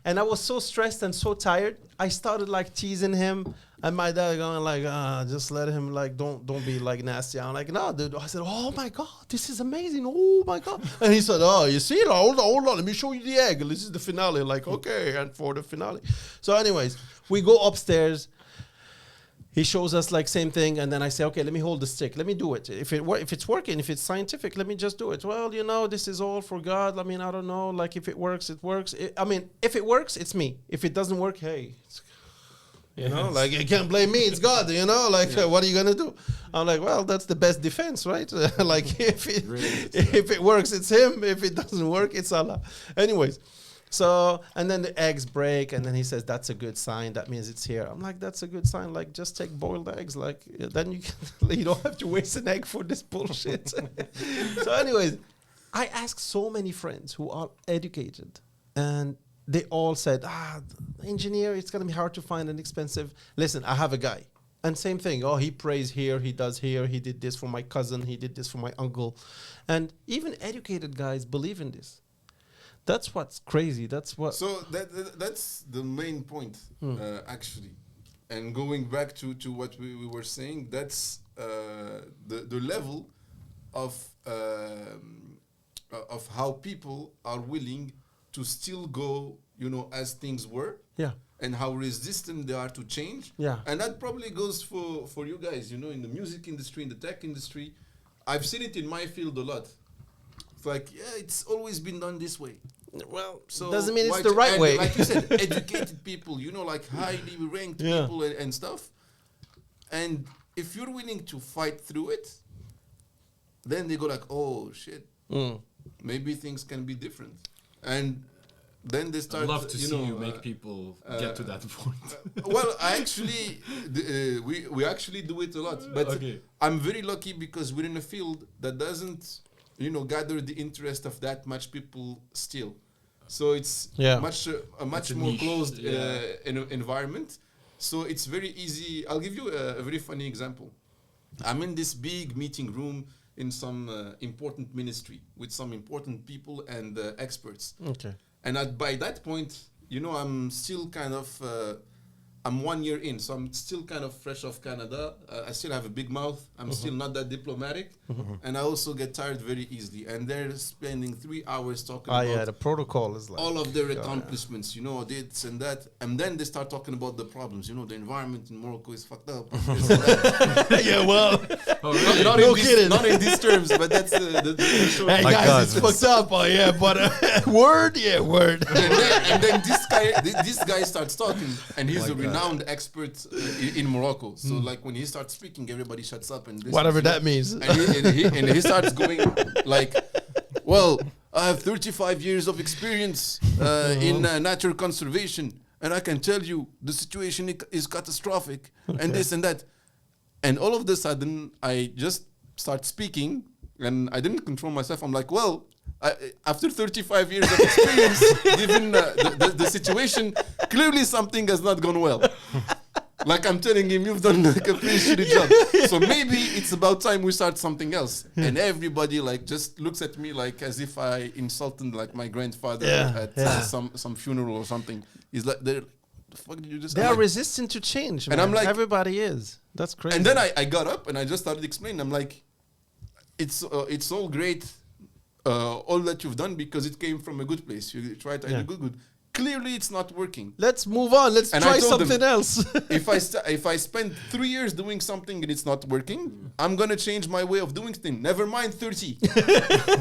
And I was so stressed and so tired. I started like teasing him. And my dad going like, just let him, like, don't be like nasty. I'm like, no, dude. I said, oh my God, this is amazing. Oh my God. And he said, oh, you see, hold on. Let me show you the egg. This is the finale. Like, okay. And for the finale. So anyways, we go upstairs. He shows us like same thing, and then I say, okay, let me hold the stick. Let me do it. If it's working, if it's scientific, let me just do it. Well, this is all for God. I mean, I don't know. Like, if it works, it works. If it works, it's me. If it doesn't work, hey, like, you can't blame me. It's God. Like, what are you gonna do? I'm like, well, that's the best defense, right? Like, if it works, it's Him. If it doesn't work, it's Allah. Anyways. So, and then the eggs break, and then he says, that's a good sign. That means it's here. I'm like, that's a good sign. Like, just take boiled eggs. Like, then you don't have to waste an egg for this bullshit. So anyways, I asked so many friends who are educated, and they all said, engineer, it's going to be hard to find and expensive. Listen, I have a guy. And same thing. Oh, he prays here. He does here. He did this for my cousin. He did this for my uncle. And even educated guys believe in this. That's what's crazy. That's what. So that's the main point, actually. And going back to what we were saying, that's the level of how people are willing to still go, as things were. Yeah. And how resistant they are to change. Yeah. And that probably goes for you guys, in the music industry, in the tech industry. I've seen it in my field a lot. It's like, it's always been done this way. Well, So doesn't mean it's why the right and way. Like you said, educated people, like highly ranked Yeah. people and stuff. And if you're willing to fight through it, then they go like, oh shit, maybe things can be different. And then they start. I'd love to see you know, make people get to that point. well, I actually, we actually do it a lot, but Okay. I'm very lucky because we're in a field that doesn't, gather the interest of that much people still. So it's Yeah. a much It's a more niche, closed yeah. environment. So it's very easy. I'll give you a very funny example. I'm in this big meeting room in some important ministry with some important people and experts. Okay. And by that point, I'm still kind of, I'm 1 year in, so I'm still kind of fresh off Canada. I still have a big mouth. I'm still not that diplomatic. And I also get tired very easily. And they're spending 3 hours talking about The protocol is like all of their accomplishments, this and that. And then they start talking about the problems. The environment in Morocco is fucked up. This and that. yeah, well, Oh, really? Not in these terms, but that's the short. hey My guys, God, it's this- fucked up. Oh yeah, but word, word. And then this guy starts talking, and he's a renowned expert in Morocco. So like when he starts speaking, everybody shuts up and listens, Whatever that means. And he starts going like, well, I have 35 years of experience in nature conservation, and I can tell you the situation is catastrophic, and this and that. And all of a sudden, I just start speaking, and I didn't control myself. I'm like, well, after 35 years of experience, given the situation, clearly something has not gone well. Like I'm telling him, you've done like a pretty shitty job. So maybe it's about time we start something else. And everybody like just looks at me like as if I insulted like my grandfather at some funeral or something. He's like, the fuck did you just? They I'm are like- resistant to change, And man. I'm like- Everybody is. That's crazy. And then I got up and I just started explaining. I'm like, it's all great, all that you've done because it came from a good place. You tried to do good. Clearly, it's not working. Let's move on. Let's And I try told them- something else. If I spend 3 years doing something and it's not working, I'm gonna change my way of doing things. Never mind 30.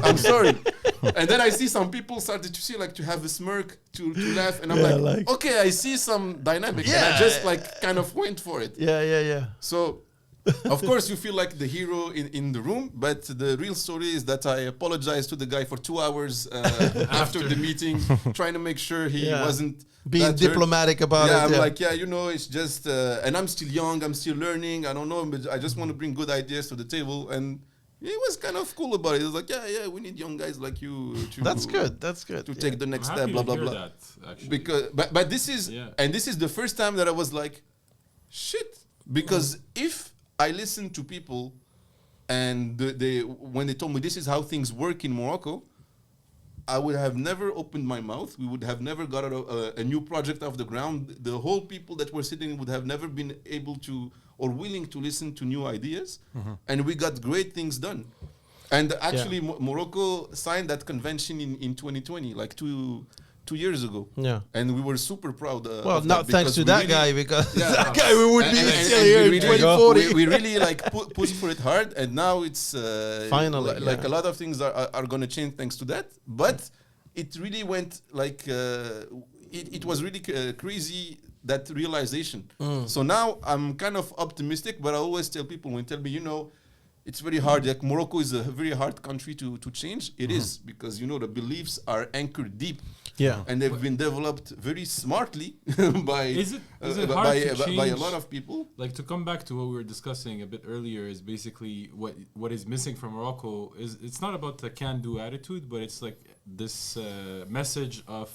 I'm sorry. And then I see some people started to see like to have a smirk, to laugh, and I'm like, okay, I see some dynamic. And I just like kind of went for it. yeah. So, of course, you feel like the hero in the room, but the real story is that I apologized to the guy for 2 hours after the meeting, trying to make sure he wasn't Being that hurt. diplomatic about Yeah, it. I'm like, it's just, and I'm still young, I'm still learning, I don't know, but I just want to bring good ideas to the table. And he was kind of cool about it. He was like, yeah, we need young guys like you to That's good. That's good. to take the next I'm step, happy blah to blah hear blah. that, actually. Because, but this is, and this is the first time that I was like, shit. Because if I listen to people, and when they told me this is how things work in Morocco, I would have never opened my mouth. We would have never got a new project off the ground. The whole people that were sitting would have never been able to or willing to listen to new ideas. And we got great things done. And actually, Morocco signed that convention in 2020, like two years ago. Yeah. And we were super proud. Well, of not that thanks because to we that really- guy, because Yeah. that guy we would be And still we here in really- 2040. We really like pushed for it hard, and now it's Finally, like a lot of things are going to change thanks to that. But it really went like it was really crazy, that realization. So now I'm kind of optimistic, but I always tell people when they tell me, it's very hard. Like Morocco is a very hard country to change. It is, because the beliefs are anchored deep. Yeah. And they've been developed very smartly by Is it hard by to a change? lot of people. Like, to come back to what we were discussing a bit earlier, is basically what is missing from Morocco is it's not about the can-do attitude, but it's like this message of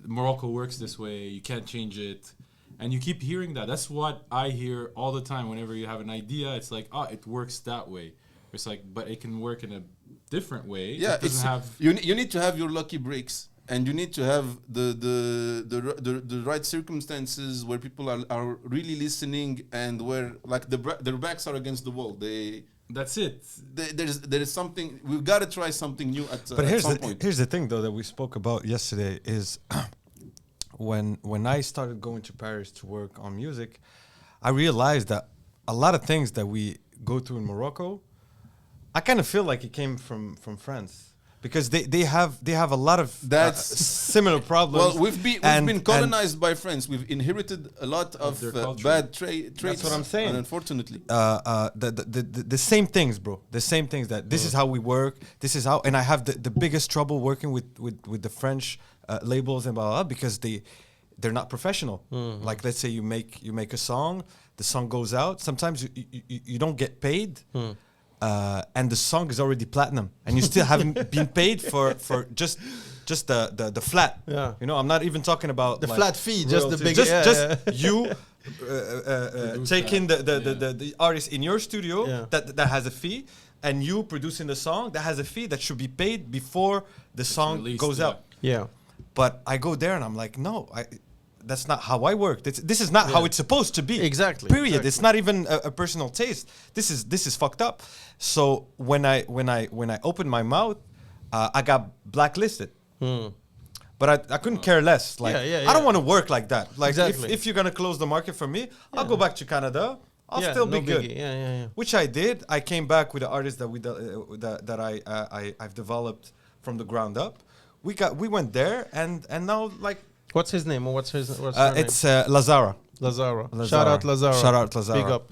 Morocco works this way, you can't change it. And you keep hearing that. That's what I hear all the time whenever you have an idea. It's like, it works that way. It's like, but it can work in a different way. Yeah, it doesn't have. you need to have your lucky breaks, and you need to have the right circumstances where people are really listening, and where like their backs are against the wall. That's it. There is something, we've got to try something new at But some point. here's the thing, though, that we spoke about yesterday is when I started going to Paris to work on music, I realized that a lot of things that we go through in Morocco, I kind of feel like it came from France. because they have a lot of That's similar problems. Well, we've been colonized by France. We've inherited a lot of their culture. bad traits. That's what I'm saying. And unfortunately, the same things, bro. The same things that this is how we work. This is how, and I have the biggest trouble working with the French labels and blah, blah, blah, because they're not professional. Like, let's say you make a song, the song goes out. Sometimes you don't get paid. And the song is already platinum, and you still haven't been paid for just the flat. Yeah. You know, I'm not even talking about The like flat fee, just the royalties. big, just you taking the artist in your studio Yeah. that has a fee, and you producing the song that has a fee that should be paid before the song released, goes yeah. out. Yeah. But I go there and I'm like, no, that's not how I work. This is not how it's supposed to be. Exactly, Period. exactly. It's not even a personal taste. This is fucked up. So when I opened my mouth, I got blacklisted. But I couldn't care less. Like, Yeah. I don't want to work like that. Like, Exactly. if you're gonna close the market for me, I'll go back to Canada. I'll still be no good. biggie. Yeah. Which I did. I came back with the artist that I've developed from the ground up. We went there and now like What's his name? What's her name? it's Lazara. Lazara. Lazara. Shout out Lazara. Shout out Lazara. Big up.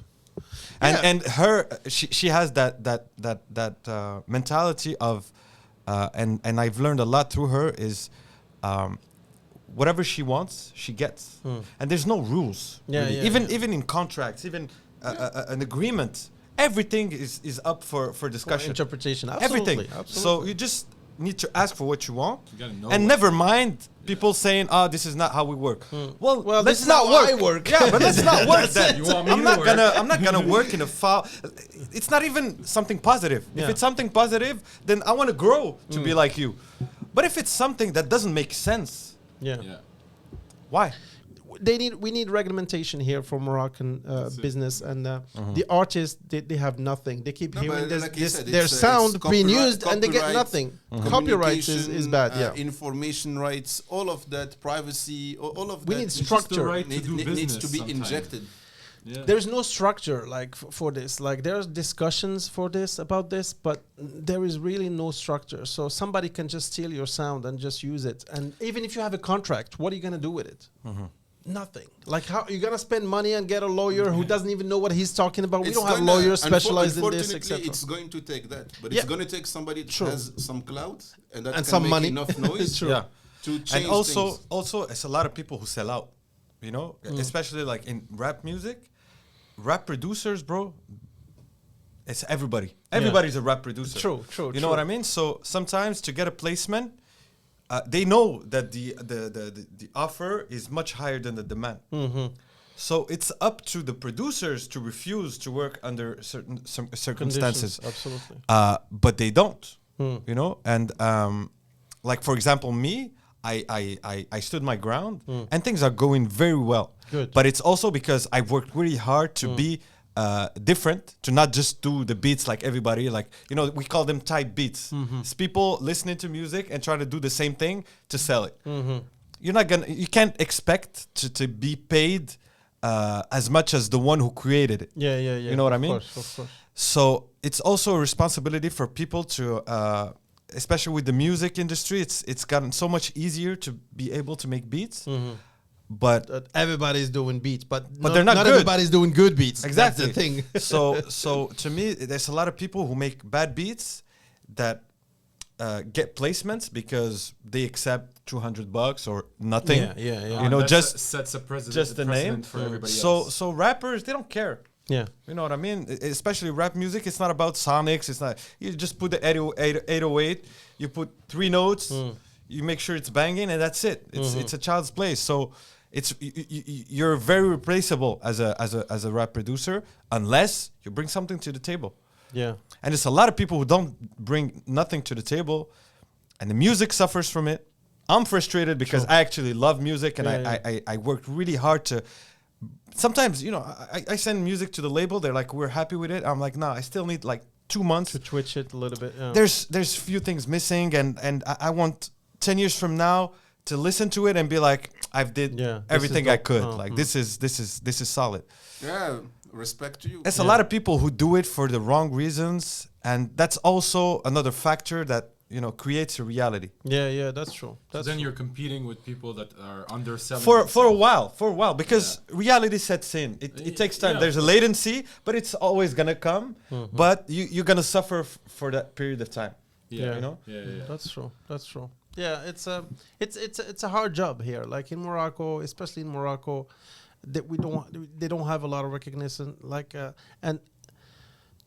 And her she has that mentality of and I've learned a lot through her is whatever she wants she gets, and there's no rules. Yeah, really. yeah, Even in contracts, even an agreement, everything is up for discussion. Interpretation. Absolutely. Everything. Absolutely. So you just need to ask for what you want, You gotta know and what never you mind people saying, "Oh, this is not how we work." Well, Well, let's this is not how work. I work. Yeah, but let's not work then. You want me I'm to not work? gonna work in a foul. It's not even something positive. Yeah. If it's something positive, then I want to grow to be like you. But if it's something that doesn't make sense, Yeah. Yeah. why? We need regulation here for Moroccan business, and the artists they have nothing. They keep No, hearing but like you said, their it's, sound it's being copyright- used and they get copyright, nothing. Copyright is bad. Yeah. Information rights, all of that, privacy, all of We that need needs It's just structure. the right to do needs business to be sometime. injected. Yeah. There's no structure like for this. Like there's discussions for this about this, but there is really no structure. So somebody can just steal your sound and just use it. And even if you have a contract, what are you gonna do with it? Nothing. Like how you're gonna spend money and get a lawyer who doesn't even know what he's talking about. We It's don't have gonna- lawyers specialized in this, unfortunately, etc. it's going to take that, but Yeah. it's going to take somebody that True. has some clout and that And can some make money. enough noise True. Yeah. to change And things. also, it's a lot of people who sell out. You know, especially like in rap music, rap producers, bro. It's everybody. Everybody's a rap producer. True. You know what I mean? So sometimes to get a placement, they know that the offer is much higher than the demand. So it's up to the producers to refuse to work under certain circumstances. Absolutely. But they don't. You know, and like for example, me, I stood my ground, and things are going very well. Good. But it's also because I worked really hard to be different, to not just do the beats like everybody. Like, you know, we call them type beats. It's people listening to music and trying to do the same thing to sell it. You can't expect to be paid as much as the one who created it. Yeah. You know what I mean? Of course. So it's also a responsibility for people to, especially with the music industry, it's gotten so much easier to be able to make beats. But Everybody's doing beats, but they're not not good. everybody's doing good beats. exactly That's the thing. so to me, there's a lot of people who make bad beats that get placements because they accept $200 or nothing. Yeah. You know, That just sets a precedent. just the name. For everybody So else. so rappers, they don't care. Yeah. You know what I mean? Especially rap music, it's not about sonics. It's not. You just put the 808. You put 3 notes. You make sure it's banging, and that's it. It's a child's play. So it's you're very replaceable as a rap producer unless you bring something to the table. Yeah. And there's a lot of people who don't bring nothing to the table, and the music suffers from it. I'm frustrated because I actually love music, and I worked really hard to. Sometimes, you know, I send music to the label. They're like, "We're happy with it." I'm like, "No, I still need like 2 months To twitch it a little bit. Yeah. There's few things missing, and I want 10 years from now to listen to it and be like, I've did Yeah, this everything is I dope. could. Oh, Like this is solid. Yeah, respect to you. There's a lot of people who do it for the wrong reasons, and that's also another factor that creates a reality. Yeah, that's true. So That's then true. you're competing with people that are underselling For a themselves. while, because reality sets in. It takes time. Yeah, There's a latency, but it's always gonna come. But you're gonna suffer for that period of time. Yeah, you know? Yeah. That's true. That's true. Yeah, it's a hard job here. Like in Morocco, especially in Morocco, that they don't have a lot of recognition. Like and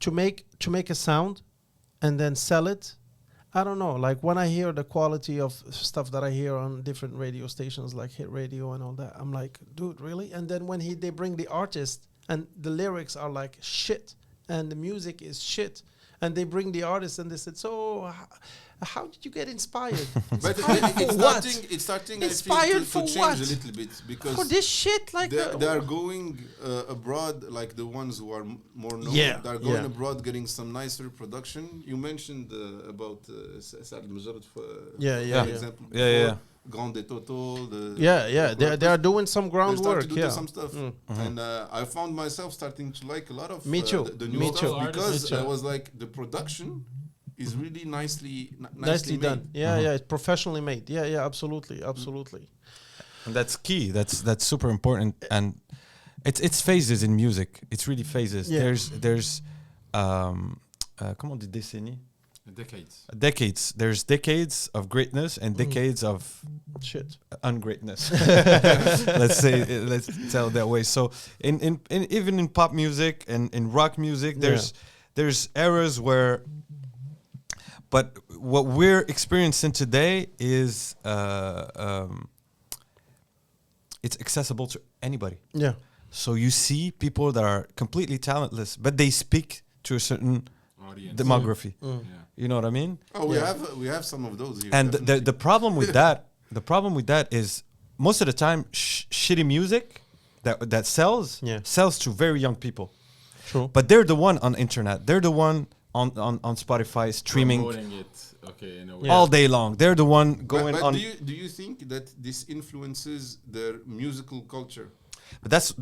to make a sound and then sell it. I don't know. Like when I hear the quality of stuff that I hear on different radio stations, like Hit Radio and all that, I'm like, dude, really? And then when they bring the artist and the lyrics are like shit and the music is shit, and they bring the artist and they said, so how did you get inspired? But it's starting I Inspired feel, for to change what? a little bit because For this shit, like they are going abroad, like the ones who are more known. Yeah, They're going yeah. abroad, getting some nicer production. You mentioned about Saad Al-Mujarrad for Yeah. example. Yeah, before. yeah. Grande Toto. Yeah. They are doing some They're starting groundwork. to do Yeah. some stuff, and I found myself starting to like a lot of Me too. the new Me stuff too. because Me too. I was like the production is really nicely Nicely done. made. Yeah, it's professionally made. Yeah, absolutely. And that's key. That's super important. And it's phases in music. It's really phases. Yeah. There's comment on dit décennies? Decades. Decades. There's decades of greatness and decades of Shit. ungreatness. Let's tell it that way. So in even in pop music and in rock music, there's eras where. But what we're experiencing today is it's accessible to anybody. Yeah. So you see people that are completely talentless, but they speak to a certain Audience. demography. Yeah. You know what I mean? Oh, we have some of those here. And definitely. the problem with that is most of the time shitty music that sells to very young people. True. But they're the one on internet. They're the one on Spotify streaming Promoting it. Okay, in a way. all day long. They're the one going but on. do you think that this influences their musical culture? But that's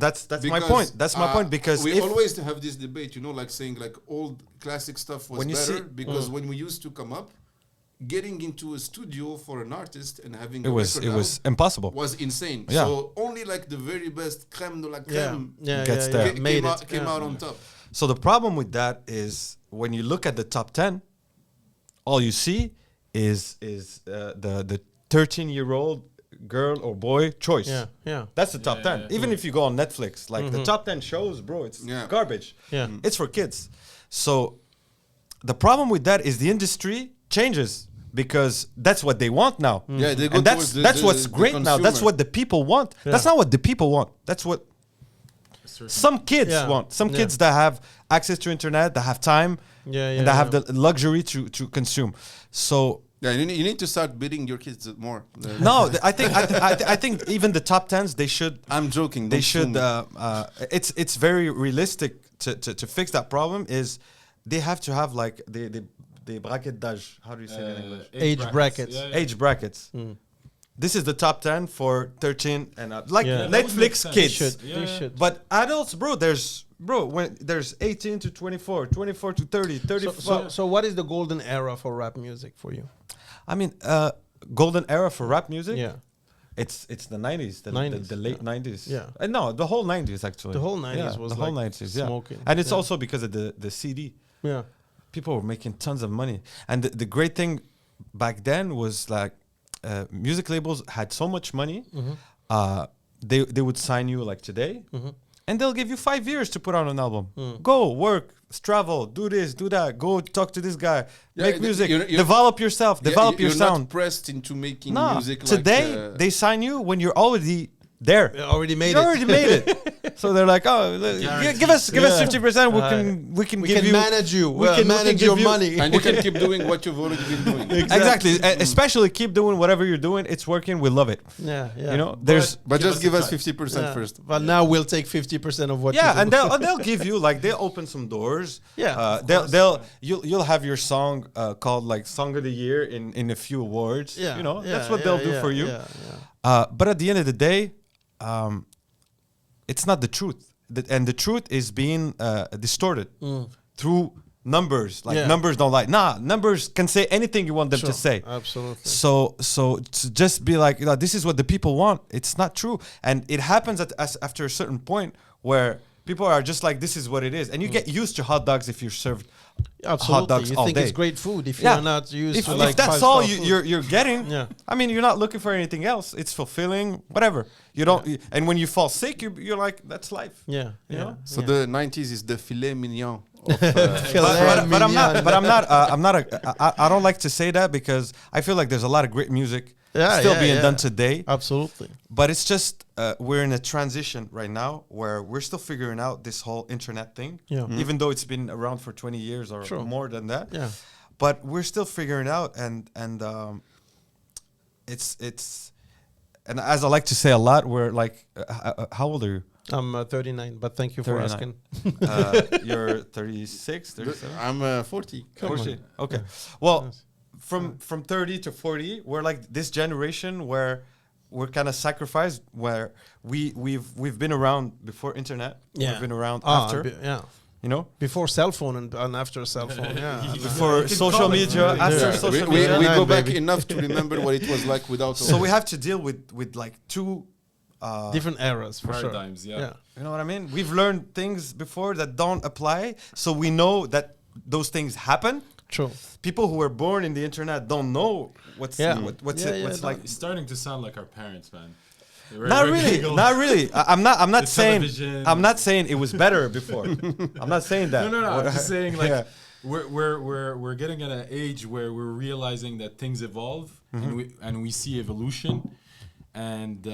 my point. That's my point because we if always have this debate, like saying like old classic stuff was When you better see- because when we used to come up, getting into a studio for an artist and having it a was record it was out impossible. was insane. Yeah. So only like the very best crème de la crème Gets there. came out on top. So the problem with that is when you look at the top 10, all you see is the 13-year-old girl or boy choice. Yeah. That's the top 10. yeah. Even if you go on Netflix, like the top 10 shows, bro, it's Yeah. garbage. Yeah. It's for kids. So the problem with that is the industry changes because that's what they want now. Yeah, they go And towards that's what's the great now. That's consumer. what the people want. That's not what the people want. That's what some kids Yeah. want. Some Yeah. kids that have access to internet, that have time, and that have the luxury to consume. So Yeah, you need to start bidding your kids more. no, I think even the top 10s they should I'm joking. they don't sue should me. it's very realistic to fix that problem is they have to have like the bracket d'âge. How do you say it in English? Age brackets. Yeah. Age brackets. This is the top 10 for 13 and up. Like Yeah. That would make Netflix sense. kids. They should. But adults, bro, when there's 18 to 24, 24 to 30, 35. So what is the golden era for rap music for you? I mean, golden era for rap music. Yeah. It's the 90s, the 90s, late 90s. Yeah. No, the whole 90s actually. The whole 90s was the whole like 90s, yeah. smoking. And it's Yeah. also because of the CD. Yeah. People were making tons of money. And the great thing back then was like music labels had so much money. They would sign you like today. And they'll give you 5 years to put out an album. Go work, travel, do this, do that. Go talk to this guy, Yeah, make music, you're- develop yourself, develop your you're sound. not pressed into making No, music today like, they sign you when you're already there. Already made You already made it. So they're like, oh, give us Yeah. 50%. We can We give can you manage you. we can manage give your you- money. and you can keep doing what you've already been doing. exactly. Especially keep doing whatever you're doing. It's working. We love it. Yeah. You know, there's But Give just us give a us try. 50% Yeah. first. But now we'll take 50% of what. yeah, you do. and they'll give you like they'll open some doors. Yeah, of they'll you'll have your song called like Song of the Year in a few awards. Yeah. You know, yeah, that's what yeah, they'll do yeah, for you. Yeah. But at the end of the day, it's not the truth. And the truth is being distorted through numbers. Like Yeah. numbers don't lie. Nah, numbers can say anything you want them Sure, to say. absolutely. So to just be like, this is what the people want. It's not true, and it happens after a certain point where people are just like, this is what it is, and you get used to hot dogs if you're served Absolutely. hot dogs You all think day. it's great food if Yeah. you're not used If, to if like that's five-star all food. you're getting, Yeah. I mean, you're not looking for anything else. It's fulfilling, whatever. You don't, and when you fall sick, you're like, that's life. Yeah, You yeah. know? So yeah. the 90s is the filet mignon. Of, But I'm not. I don't like to say that because I feel like there's a lot of great music Yeah, still yeah, being yeah. done today. Absolutely. But it's just we're in a transition right now where we're still figuring out this whole internet thing. Yeah. Even though it's been around for 20 years or Sure. more than that. Yeah. But we're still figuring out, and it's and as I like to say a lot, we're like, how old are you? I'm 39, but thank you for 39. asking. You're 36, 37. I'm 40. Come on. Okay. Well, Yes. from 30 to 40, we're like this generation where we're kind of sacrificed, where we've been around before internet. Yeah. We've been around Ah, after, yeah. you know, Before cell phone and after cell phone. Yeah. before you can social call it, media, yeah. after Yeah. social We media. go Nine, back baby. enough to remember what it was like without. So we have to deal with like two. Different eras for sure. Paradigms, yeah. Yeah. You know what I mean? We've learned things before that don't apply, so we know that those things happen. True. People who were born in the internet don't know what's Yeah. what's Yeah, it, yeah, what's no. like. It's starting to sound like our parents, man. Not really, not really. I'm not The saying. television. I'm not saying it was better before. I'm not saying that. No. I'm just saying, like, Yeah. we're getting at an age where we're realizing that things evolve and we see evolution, and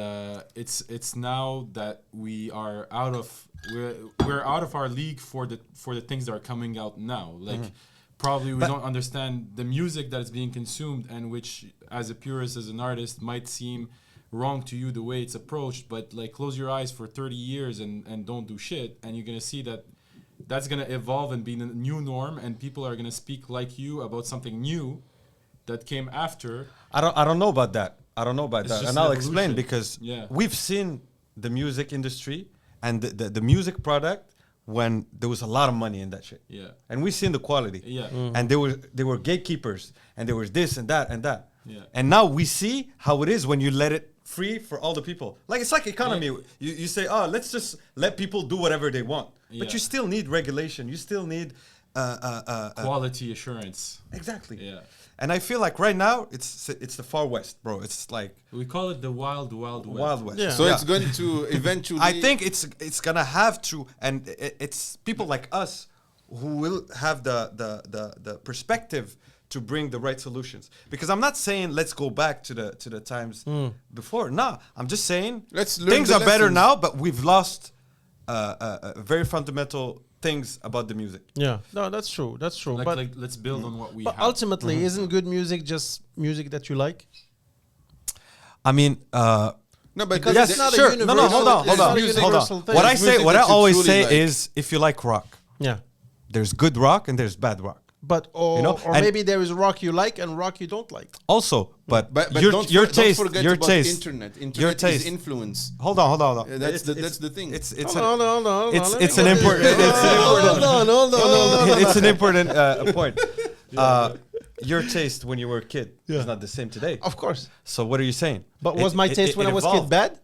it's now that we're out of our league for the things that are coming out now. Like, probably we don't understand the music that is being consumed, and which, as a purist, as an artist, might seem wrong to you the way it's approached, but like, close your eyes for 30 years and don't do shit, and you're gonna see that that's gonna evolve and be the new norm, and people are gonna speak like you about something new that came after. I don't know about that. I don't know about It's that, just and an I'll explain evolution. because Yeah. we've seen the music industry and the music product when there was a lot of money in that shit. Yeah. And we've seen the quality. Yeah. And they were gatekeepers, and there was this and that and that. Yeah. And now we see how it is when you let it free for all the people. Like, it's like economy. You say, oh, let's just let people do whatever they want. But Yeah. you still need regulation. You still need Quality assurance. exactly. Yeah. And I feel like right now it's the far west, bro. It's like We call it the wild west. Wild West. Yeah. So it's going to eventually. I think it's gonna have to, and it's people like us who will have the perspective to bring the right solutions. Because I'm not saying let's go back to the times before. Nah, I'm just saying Let's learn things the are better lessons. now, but we've lost very fundamental things about the music. Yeah. No, that's true. That's true. Like, but let's build on what we but have. ultimately, isn't good music just music that you like? I mean, no, but Because yes, it's not a sure. No, universal- hold on, it's hold not on, a hold universal on. thing. What I It's say, music what I that you always truly say like. is, if you like rock, Yeah. there's good rock and there's bad rock. But or You know, or and- maybe there is rock you like and rock you don't like. Also, but But your don't your for- taste, don't forget your about taste, internet. your Internet taste. is influence. Hold on. That's the thing. It's Hold on. it's an important. Hold on. It's an important point. Your taste when you were a kid is not the same today. Of course. So what are you saying? But was my taste when I was kid evolved. bad?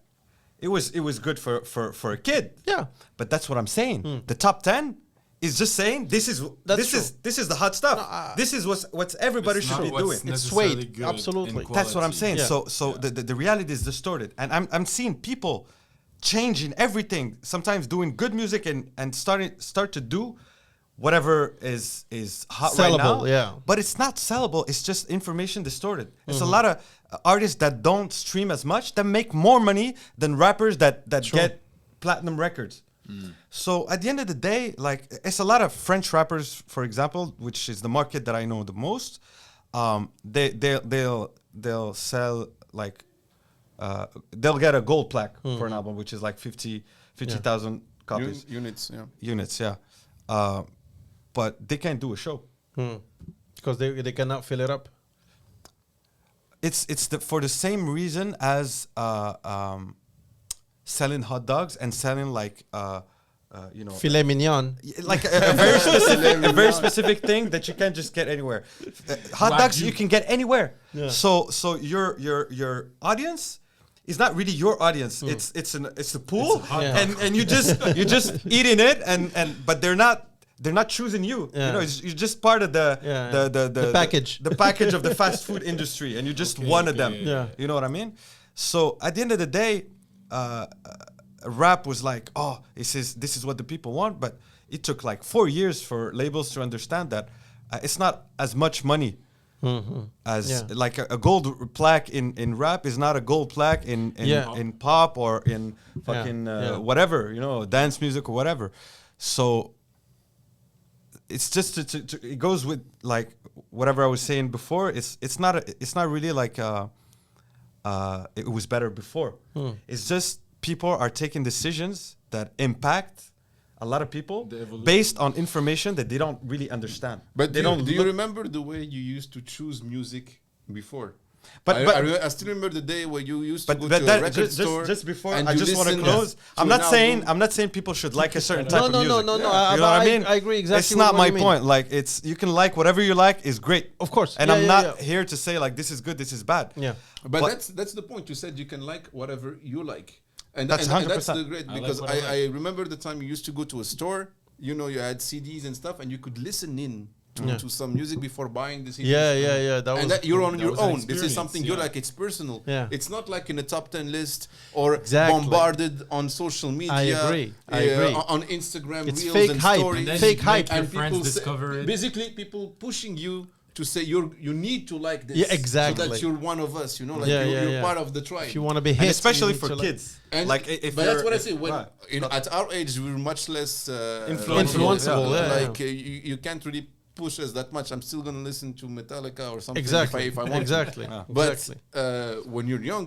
It was good for a kid. Yeah. But that's what I'm saying. The top 10 is just saying this is That's this is the hot stuff. This is what everybody It's should not be what's doing. It's necessarily swayed, good absolutely. in That's what I'm quality. saying. Yeah. So the reality is distorted, and I'm seeing people changing everything. Sometimes doing good music and start to do whatever is hot right Sellable, now. yeah. But it's not sellable. It's just information distorted. It's a lot of artists that don't stream as much that make more money than rappers that get platinum records. So at the end of the day, like, it's a lot of French rappers, for example, which is the market that I know the most. They'll sell like they'll get a gold plaque for an album, which is like 50,000 copies Units, yeah. units. Yeah, but they can't do a show. Because they cannot fill it up. It's for the same reason as selling hot dogs and selling like you know, Filet mignon. like a very specific thing that you can't just get anywhere. Hot dogs you can get anywhere. Yeah. So your audience is not really your audience. It's a pool, Yeah. and you just eating it, and but they're not choosing you. Yeah. You know, you're just part of the package. the package of the fast food industry, and you're just one of them. Yeah. You know what I mean? So at the end of the day, rap was like, oh, this is what the people want, but it took like 4 years for labels to understand that it's not as much money as like a gold plaque in rap is not a gold plaque in pop or in fucking whatever, you know, dance music or whatever. So it's just it goes with like whatever I was saying before. It's not really like it was better before. It's just people are taking decisions that impact a lot of people based on information that they don't really understand. But they do you remember the way you used to choose music before? But I still remember the day where you used to go to a record store. Just before and I you just want to listen close. to I'm an not saying people should like a certain type of No, music. no. You know what I mean? I agree exactly. It's not what my you mean. point. Like you can like whatever you like is great. Of course. And Yeah, I'm yeah, not yeah. here to say like this is good, this is bad. Yeah. But that's the point. You said you can like whatever you like. And That's and that's 100%. the great, because what I I remember the time you used to go to a store, you know, you had CDs and stuff, and you could listen in to some music before buying the CDs. Yeah. That was. And that you're on your was an own. This is experience, something you yeah. like. It's personal. Yeah. It's not like in a top 10 list or Exactly. bombarded on social media. agree. I agree. On Instagram It's reels fake and hype. stories. And then Fake you make hype. your And friends people discover it. Basically, people pushing you to say you need to like this. Yeah, exactly. So that you're one of us. You know, like Yeah, you're yeah. part of the tribe. If you want to be And hit, especially you need for to like- kids. And Like if but that's you're- what I say. When right. at our age, we're much less Influenceable, yeah. Like you can't really push us that much. I'm still gonna listen to Metallica or something Exactly. if I want. Exactly. To. But Exactly. when you're young,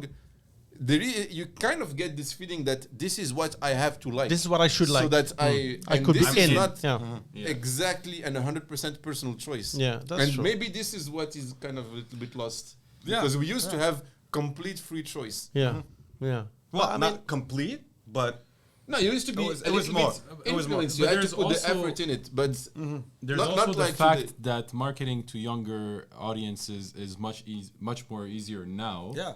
you kind of get this feeling that this is what I have to like. This is what I should so like. that I and could this be is in. not Yeah. Yeah. exactly an 100% personal choice. Yeah, that's and true. maybe this is what is kind of a little bit lost. Yeah. Because we used to have complete free choice. Yeah. Yeah. Well, I mean- not complete, but No, you used to be. It was more. It was more. influenced. You But had to there's put the also- effort in it, but There's Not- also not the like fact today. that marketing to younger audiences is much more easier now. yeah.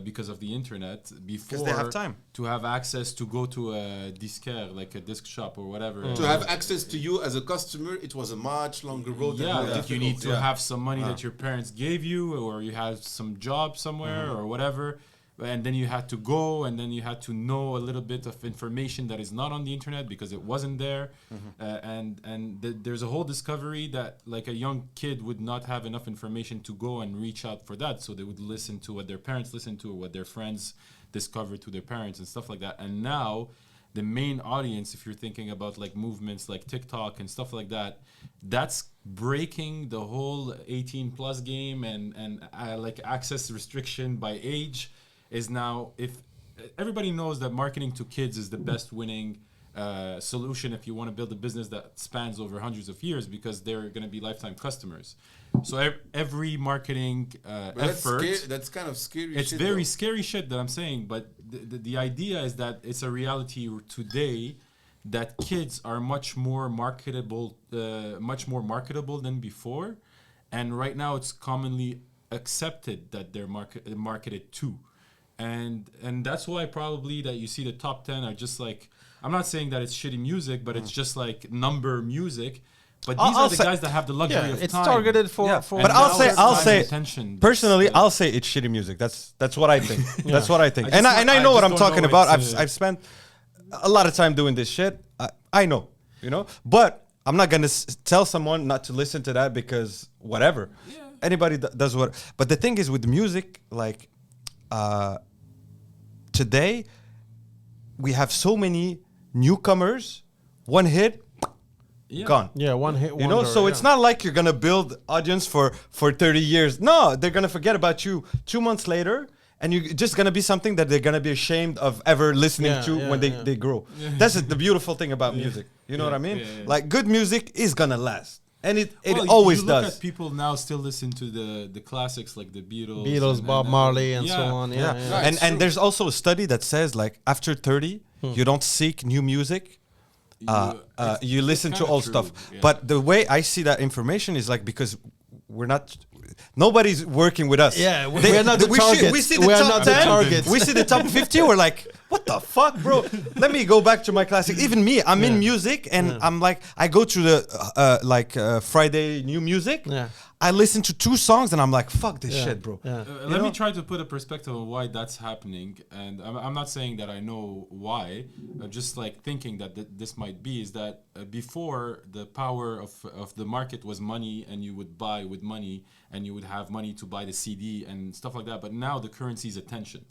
Because of the internet, before they have time. to have access to go to a disquaire, like a disc shop or whatever. to have access to you as a customer, it was a much longer road. and Yeah, more like you difficult. need to Yeah. have some money that your parents gave you, or you had some job somewhere or whatever, and then you had to go, and then you had to know a little bit of information that is not on the internet because it wasn't there, there's a whole discovery that like a young kid would not have enough information to go and reach out for that, so they would listen to what their parents listened to or what their friends discovered to their parents and stuff like that. And now the main audience, if you're thinking about like movements like TikTok and stuff like that, that's breaking the whole 18 plus game and like access restriction by age is now, if everybody knows that marketing to kids is the best winning solution if you want to build a business that spans over hundreds of years, because they're going to be lifetime customers. So every marketing But effort, that's kind of scary. it's shit, very though. scary shit that I'm saying, but the idea is that it's a reality today that kids are much more marketable than before, and right now it's commonly accepted that they're marketed to, and that's why probably that you see the top 10 are just like, I'm not saying that it's shitty music, but it's just like number music. But these I'll are the say- guys that have the luxury Yeah, of it's time. targeted for. Yeah, for but And I'll now say it's I'll time say and attention. personally That's, I'll say it's shitty music. That's what I think. That's what I think. I just And don't- I I know what just I'm don't talking know about. it's I've spent a lot of time doing this shit. I know, you know. But I'm not gonna tell someone not to listen to that because whatever. Yeah. Anybody does what. But the thing is with music, like today, we have so many newcomers. One hit, yeah. gone. Yeah, one hit. You know, wonder, so yeah. it's not like you're gonna build audience for 30 years. No, they're gonna forget about you 2 months later, and you're just gonna be something that they're gonna be ashamed of ever listening Yeah, to yeah, when yeah. they grow. That's the beautiful thing about music. You know what I mean? yeah, yeah. Like good music is gonna last, and it Well, always you look does. at people now still listen to the classics like the Beatles, Beatles, Bob Marley, and so on. Yeah, yeah. Right. And it's true. there's also a study that says like after 30, you don't seek new music you listen to old stuff. Yeah. But the way I see that information is like because we're not. Nobody's working with us. Yeah, we're not the target. We see the We are top not the 10. target. We see the top 50. We're like, what the fuck, bro? Let me go back to my classic. Even me, I'm in music, and I'm like, I go to the Friday new music. Yeah. I listen to 2 songs, and I'm like, fuck this shit, bro. Yeah. Let me try to put a perspective on why that's happening, and I'm not saying that I know why. I'm just like thinking that this might be is that before the power of the market was money, and you would buy with money, and you would have money to buy the CD and stuff like that. But now the currency is attention.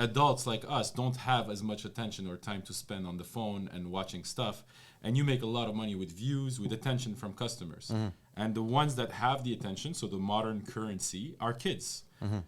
Adults like us don't have as much attention or time to spend on the phone and watching stuff, and you make a lot of money with views, with attention from customers. And the ones that have the attention, so the modern currency, are kids.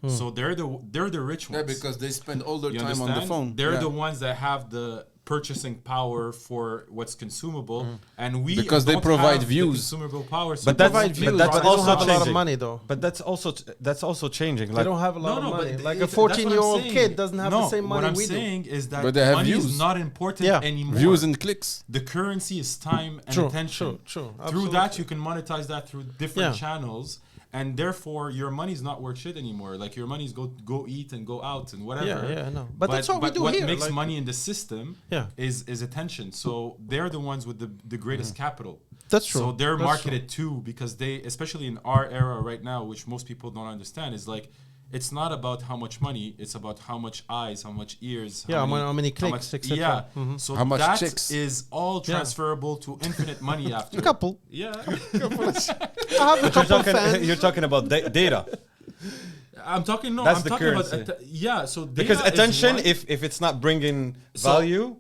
So they're the rich ones. Yeah, because they spend all their You time on the understand? phone. They're Yeah. the ones that have the purchasing power for what's consumable, and we Because they don't provide have the views. consumable power. So But that's- Provide but views, that's but they also don't have a lot of changing. money though. But that's also changing. They Like, don't have a lot No, of but money. Like a that's what I'm 14-year-old saying. kid doesn't have the same money what I'm we do. saying is that But they have money views. is not important Yeah. anymore. Views and clicks. The currency is time and True, attention. true, Through that, absolutely. you can monetize that through different Yeah. channels, and therefore your money's not worth shit anymore. Like your money's go eat and go out and whatever. Yeah, I know. But that's what we do what here, makes like- money in the system Yeah. is attention. So they're the ones with the greatest capital. That's true. So they're That's marketed too because they, especially in our era right now, which most people don't understand, is like it's not about how much money, it's about how much eyes, how much ears, Yeah, how many clicks, much- etc. Yeah. Mhm. So How much that chicks. is all transferable to infinite money after. A couple. Yeah. I have a couple fans. you're talking about data. I'm talking no, That's I'm the talking currency. about yeah, so Because data is attention, one. if it's not bringing So- value,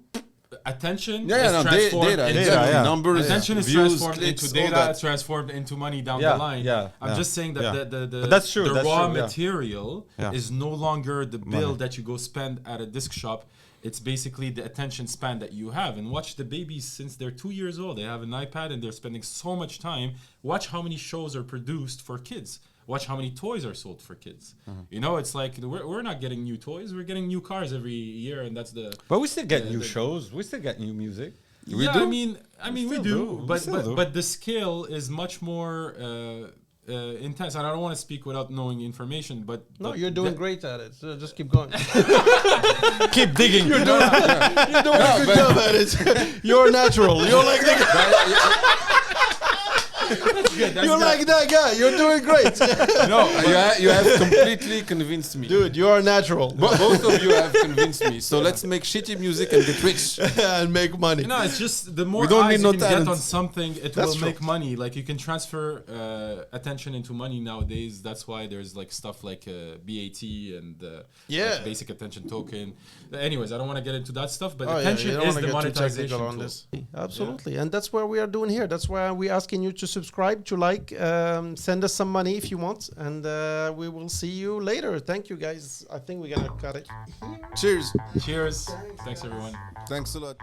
attention Yeah, is no, transformed data, into exactly. yeah. Numbers, attention is views, transformed clicks, into all data, that. transformed into money down Yeah, the line. yeah, I'm yeah, just saying that yeah. the But that's true, the that's raw true, yeah. material Yeah. is no longer the bill Money. that you go spend at a disc shop. It's basically the attention span that you have. And watch the babies since they're 2 years old. They have an iPad and they're spending so much time. Watch how many shows are produced for kids. Watch how many toys are sold for kids. You know, it's like we're not getting new toys. We're getting new cars every year, and that's the. but we still get new the- shows. We still get new music. We yeah, do? I mean, we still do, do. We but still do. but the scale is much more intense. And I don't want to speak without knowing information, but No, but you're doing the- great at it. So just keep going. Keep digging. You're doing a good job at it. You're natural. You're like you're like that guy. You're doing great, No, you have completely convinced me. dude. You are natural Both of you have convinced me. So let's make shitty music and get rich. and make money. No, it's just the more We don't eyes need you no can get talent. on something, it That's will true. make money. Like you can transfer attention into money nowadays. That's why there's like stuff like BAT and Yeah. like basic attention token. Anyways, I don't want to get into that stuff, but Oh, yeah, attention you don't is wanna the get too monetization technical on tool. this. Absolutely, and that's what we are doing here. That's why we're asking you to subscribe, to like, send us some money if you want, and we will see you later. Thank you, guys. I think we're gonna cut it. Cheers. Cheers. Thanks everyone. Thanks a lot.